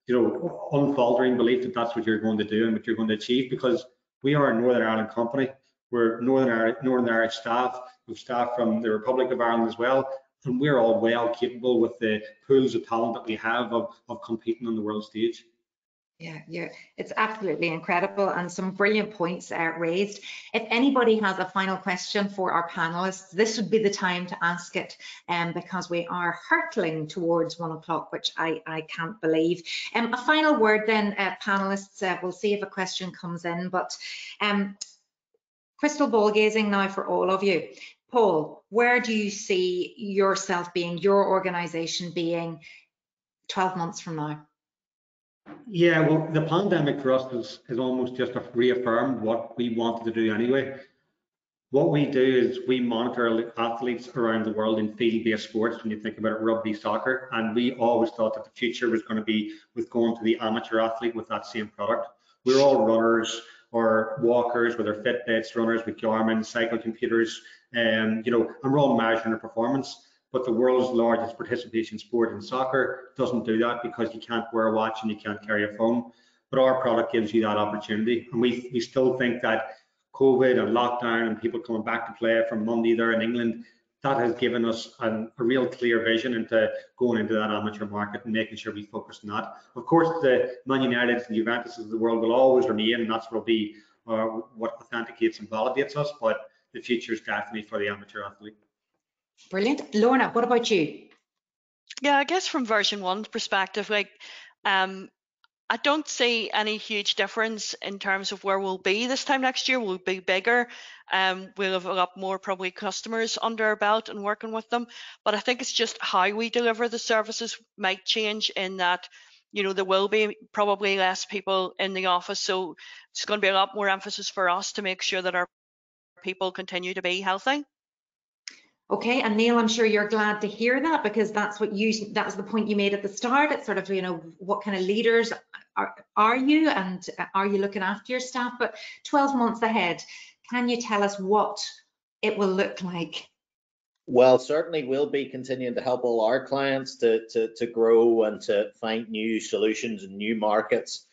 unfaltering belief that that's what you're going to do and what you're going to achieve, because we are a Northern Ireland company. We're Northern Irish staff. We've staff from the Republic of Ireland as well, and we're all well capable with the pools of talent that we have of competing on the world stage. Yeah, it's absolutely incredible, and some brilliant points raised. If anybody has a final question for our panelists, this would be the time to ask it, because we are hurtling towards 1 o'clock, which I can't believe. A final word then, panelists, we'll see if a question comes in, but crystal ball gazing now for all of you. Paul, where do you see yourself being, your organisation being 12 months from now? Yeah, well, the pandemic for us has almost just reaffirmed what we wanted to do anyway. What we do is we monitor athletes around the world in field-based sports, when you think about it, rugby, soccer, and we always thought that the future was going to be with going to the amateur athlete with that same product. We're all runners or walkers with our Fitbits, runners with Garmin, cycle computers, and we're all measuring our performance. But the world's largest participation sport in soccer doesn't do that, because you can't wear a watch and you can't carry a phone. But our product gives you that opportunity. And we still think that COVID and lockdown and people coming back to play from Monday there in England, that has given us a real clear vision into going into that amateur market and making sure we focus on that. Of course, the Man Uniteds and Juventuses of the world will always remain, and that's what will be what authenticates and validates us. But the future is definitely for the amateur athlete. Brilliant. Lorna, what about you? Yeah, I guess from version 1's perspective, I don't see any huge difference in terms of where we'll be this time next year. We'll be bigger. We'll have a lot more probably customers under our belt and working with them. But I think it's just how we deliver the services might change, in that, there will be probably less people in the office. So it's going to be a lot more emphasis for us to make sure that our people continue to be healthy. Okay, and Neil, I'm sure you're glad to hear that, because that's the point you made at the start. It's sort of, what kind of leaders are you, and are you looking after your staff? But 12 months ahead, can you tell us what it will look like? Well, certainly we'll be continuing to help all our clients to grow and to find new solutions and new markets.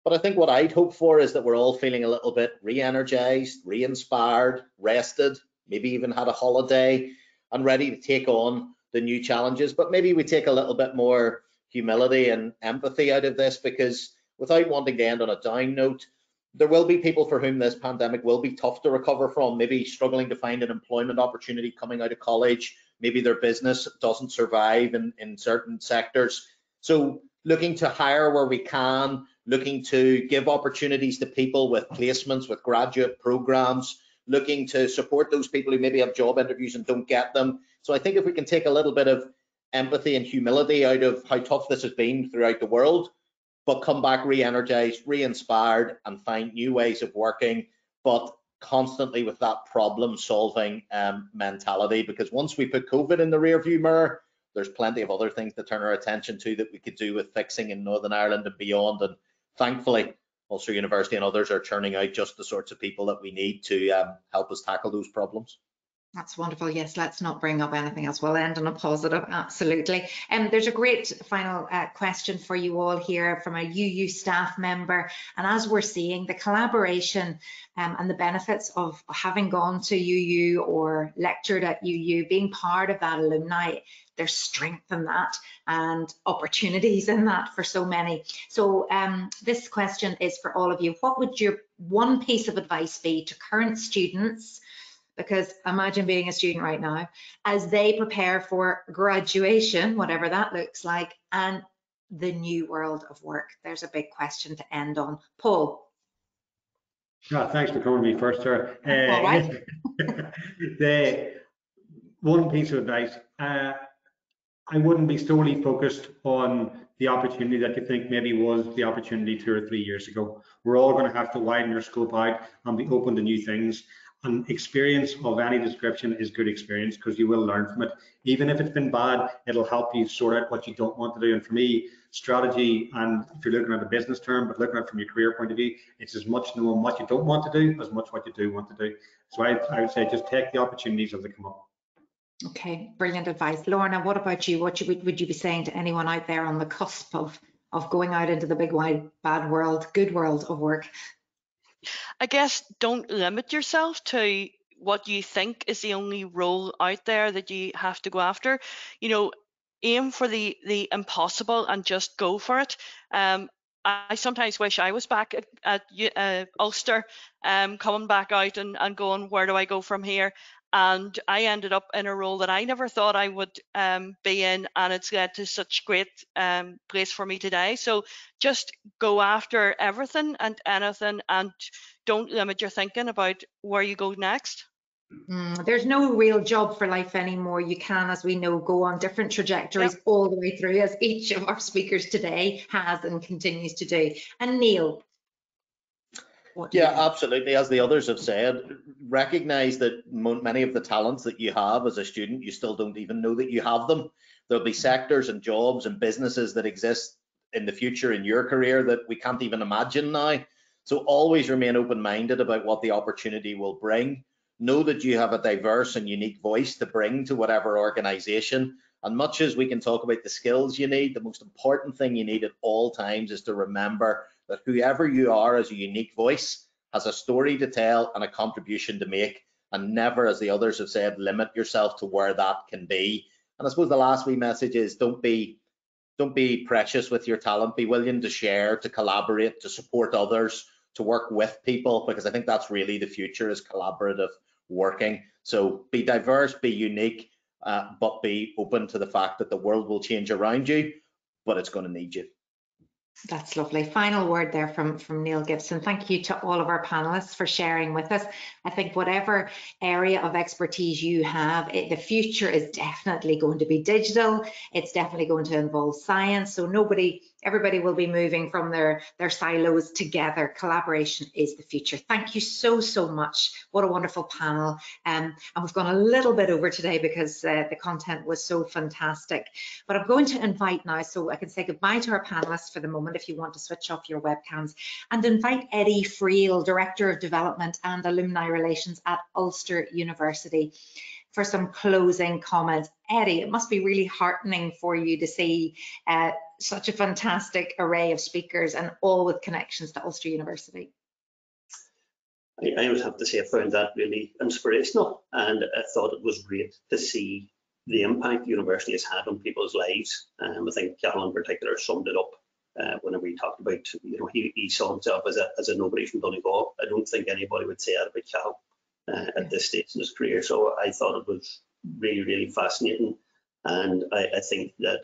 But I think what I'd hope for is that we're all feeling a little bit re-energized, re-inspired, rested, maybe even had a holiday and ready to take on the new challenges. But maybe we take a little bit more humility and empathy out of this, because without wanting to end on a down note, there will be people for whom this pandemic will be tough to recover from, maybe struggling to find an employment opportunity coming out of college. Maybe their business doesn't survive in certain sectors. So looking to hire where we can, looking to give opportunities to people with placements, with graduate programs, looking to support those people who maybe have job interviews and don't get them. So I think if we can take a little bit of empathy and humility out of how tough this has been throughout the world, but come back re-energized, re-inspired, and find new ways of working, but constantly with that problem-solving mentality. Because once we put COVID in the rearview mirror, there's plenty of other things to turn our attention to that we could do with fixing in Northern Ireland and beyond. And thankfully, Ulster University and others are churning out just the sorts of people that we need to help us tackle those problems. That's wonderful. Yes, let's not bring up anything else. We'll end on a positive, absolutely. There's a great final question for you all here from a UU staff member. And as we're seeing, the collaboration and the benefits of having gone to UU or lectured at UU, being part of that alumni, there's strength in that and opportunities in that for so many. So this question is for all of you. What would your one piece of advice be to current students? Because imagine being a student right now, as they prepare for graduation, whatever that looks like, and the new world of work. There's a big question to end on. Paul. Oh, thanks for coming to me first, sir. All right. The one piece of advice, I wouldn't be solely focused on the opportunity that you think maybe was the opportunity 2 or 3 years ago. We're all going to have to widen our scope out and be open to new things. And experience of any description is good experience because you will learn from it. Even if it's been bad, it'll help you sort out what you don't want to do. And for me, strategy, and if you're looking at a business term, but looking at it from your career point of view, it's as much knowing what you don't want to do as much what you do want to do. So I would say just take the opportunities as they come up. Okay, brilliant advice. Lorna, what about you? What would you be saying to anyone out there on the cusp of going out into the big, wide, bad world, good world of work? I guess don't limit yourself to what you think is the only role out there that you have to go after. You know, aim for the impossible and just go for it. I sometimes wish I was back at Ulster, coming back out and going, where do I go from here? And I ended up in a role that I never thought I would be in, and it's led to such great place for me today. So just go after everything and anything, and don't limit your thinking about where you go next. There's no real job for life anymore. You can, as we know, go on different trajectories all the way through, as each of our speakers today has and continues to do. And Neil. Yeah, absolutely. As the others have said, recognize that many of the talents that you have as a student, you still don't even know that you have them. There'll be sectors and jobs and businesses that exist in the future in your career that we can't even imagine now. So always remain open-minded about what the opportunity will bring. Know that you have a diverse and unique voice to bring to whatever organization. And much as we can talk about the skills you need, the most important thing you need at all times is to remember that whoever you are as a unique voice has a story to tell and a contribution to make, and never, as the others have said, limit yourself to where that can be. And I suppose the last wee message is don't be precious with your talent. Be willing to share, to collaborate, to support others, to work with people, because I think that's really the future, is collaborative working. So be diverse, be unique, but be open to the fact that the world will change around you, but it's going to need you. That's lovely. Final word there from Neil Gibson. Thank you to all of our panelists for sharing with us. I think whatever area of expertise you have, the future is definitely going to be digital. It's definitely going to involve science. So everybody will be moving from their silos together. Collaboration is the future. Thank you so much. What a wonderful panel. And we've gone a little bit over today because the content was so fantastic. But I'm going to invite now, so I can say goodbye to our panelists for the moment, if you want to switch off your webcams, and invite Eddie Friel, Director of Development and Alumni Relations at Ulster University, for some closing comments. Eddie, it must be really heartening for you to see such a fantastic array of speakers and all with connections to Ulster University. I would have to say I found that really inspirational, and I thought it was great to see the impact the university has had on people's lives. I think Cathal in particular summed it up whenever he talked about, he saw himself as a nobody from Donegal. I don't think anybody would say that about Cathal at this stage in his career. So I thought it was really fascinating, and I think that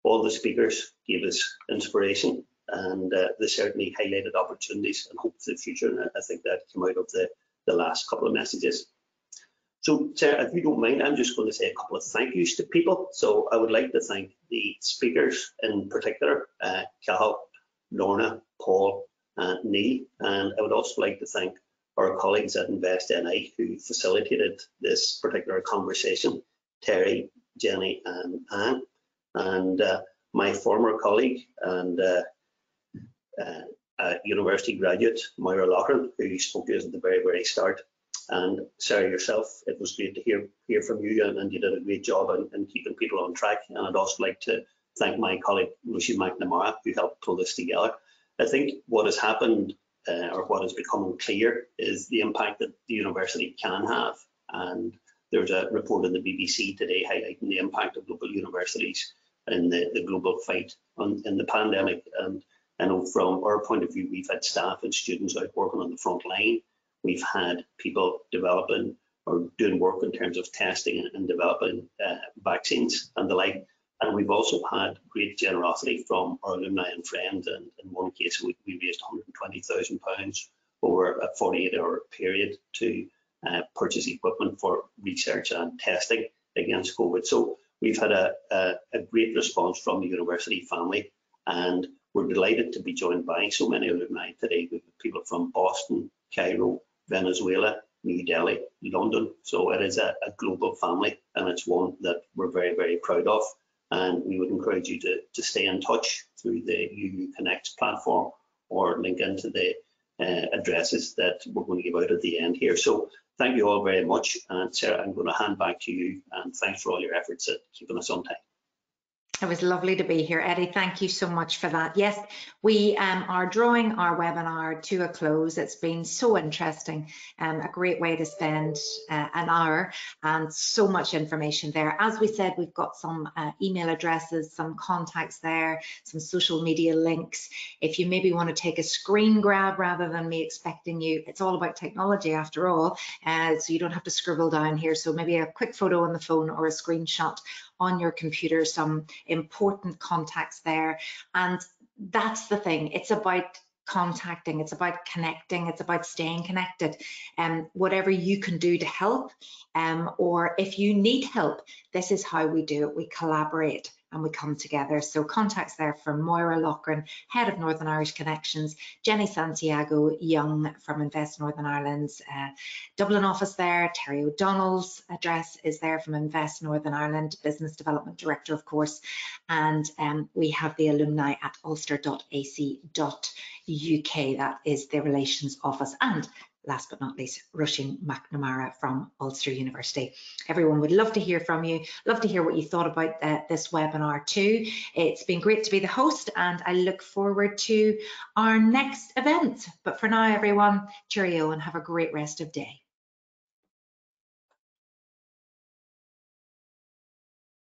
all the speakers gave us inspiration, and they certainly highlighted opportunities and hope for the future, and I think that came out of the last couple of messages. So Sarah, if you don't mind, I'm just going to say a couple of thank yous to people. So I would like to thank the speakers in particular, Cathal, Lorna, Paul, and Neil, and I would also like to thank our colleagues at InvestNI who facilitated this particular conversation, Terry, Jenny, and Anne, and my former colleague and university graduate, Moira Loughlin, who spoke to us at the very start. And Sarah, yourself, it was great to hear from you, and you did a great job in keeping people on track. And I'd also like to thank my colleague, Lucy McNamara, who helped pull this together. I think what has happened, or what is becoming clear, is the impact that the university can have. And there's a report in the BBC today highlighting the impact of local universities in the global fight in the pandemic. And I know from our point of view, we've had staff and students out working on the front line. We've had people developing or doing work in terms of testing and developing vaccines and the like. And we've also had great generosity from our alumni and friends. And in one case, we raised £120,000 over a 48-hour period to purchase equipment for research and testing against COVID. So we've had a great response from the university family, and we're delighted to be joined by so many alumni today. We've people from Boston, Cairo, Venezuela, New Delhi, London. So it is a global family, and it's one that we're very, very proud of. And we would encourage you to stay in touch through the UU Connect platform, or link into the addresses that we're going to give out at the end here. So thank you all very much. And Sarah, I'm going to hand back to you, and thanks for all your efforts at keeping us on time. It was lovely to be here, Eddie. Thank you so much for that. Yes, we are drawing our webinar to a close. It's been so interesting, a great way to spend an hour, and so much information there. As we said, we've got some email addresses, some contacts there, some social media links. If you maybe want to take a screen grab rather than me expecting you, it's all about technology after all, so you don't have to scribble down here. So maybe a quick photo on the phone or a screenshot on your computer, some important contacts there. And that's the thing, it's about contacting, it's about connecting, it's about staying connected. Whatever you can do to help, or if you need help, this is how we do it. We collaborate and we come together. So contacts there from Moira Loughran, Head of Northern Irish Connections, Jenny Santiago Young from Invest Northern Ireland's Dublin office there, Terry O'Donnell's address is there from Invest Northern Ireland, Business Development Director, of course, and we have the alumni at ulster.ac.uk, that is the relations office, and last but not least, Rushing McNamara from Ulster University. Everyone would love to hear from you, love to hear what you thought about this webinar too. It's been great to be the host, and I look forward to our next event. But for now, everyone, cheerio and have a great rest of day.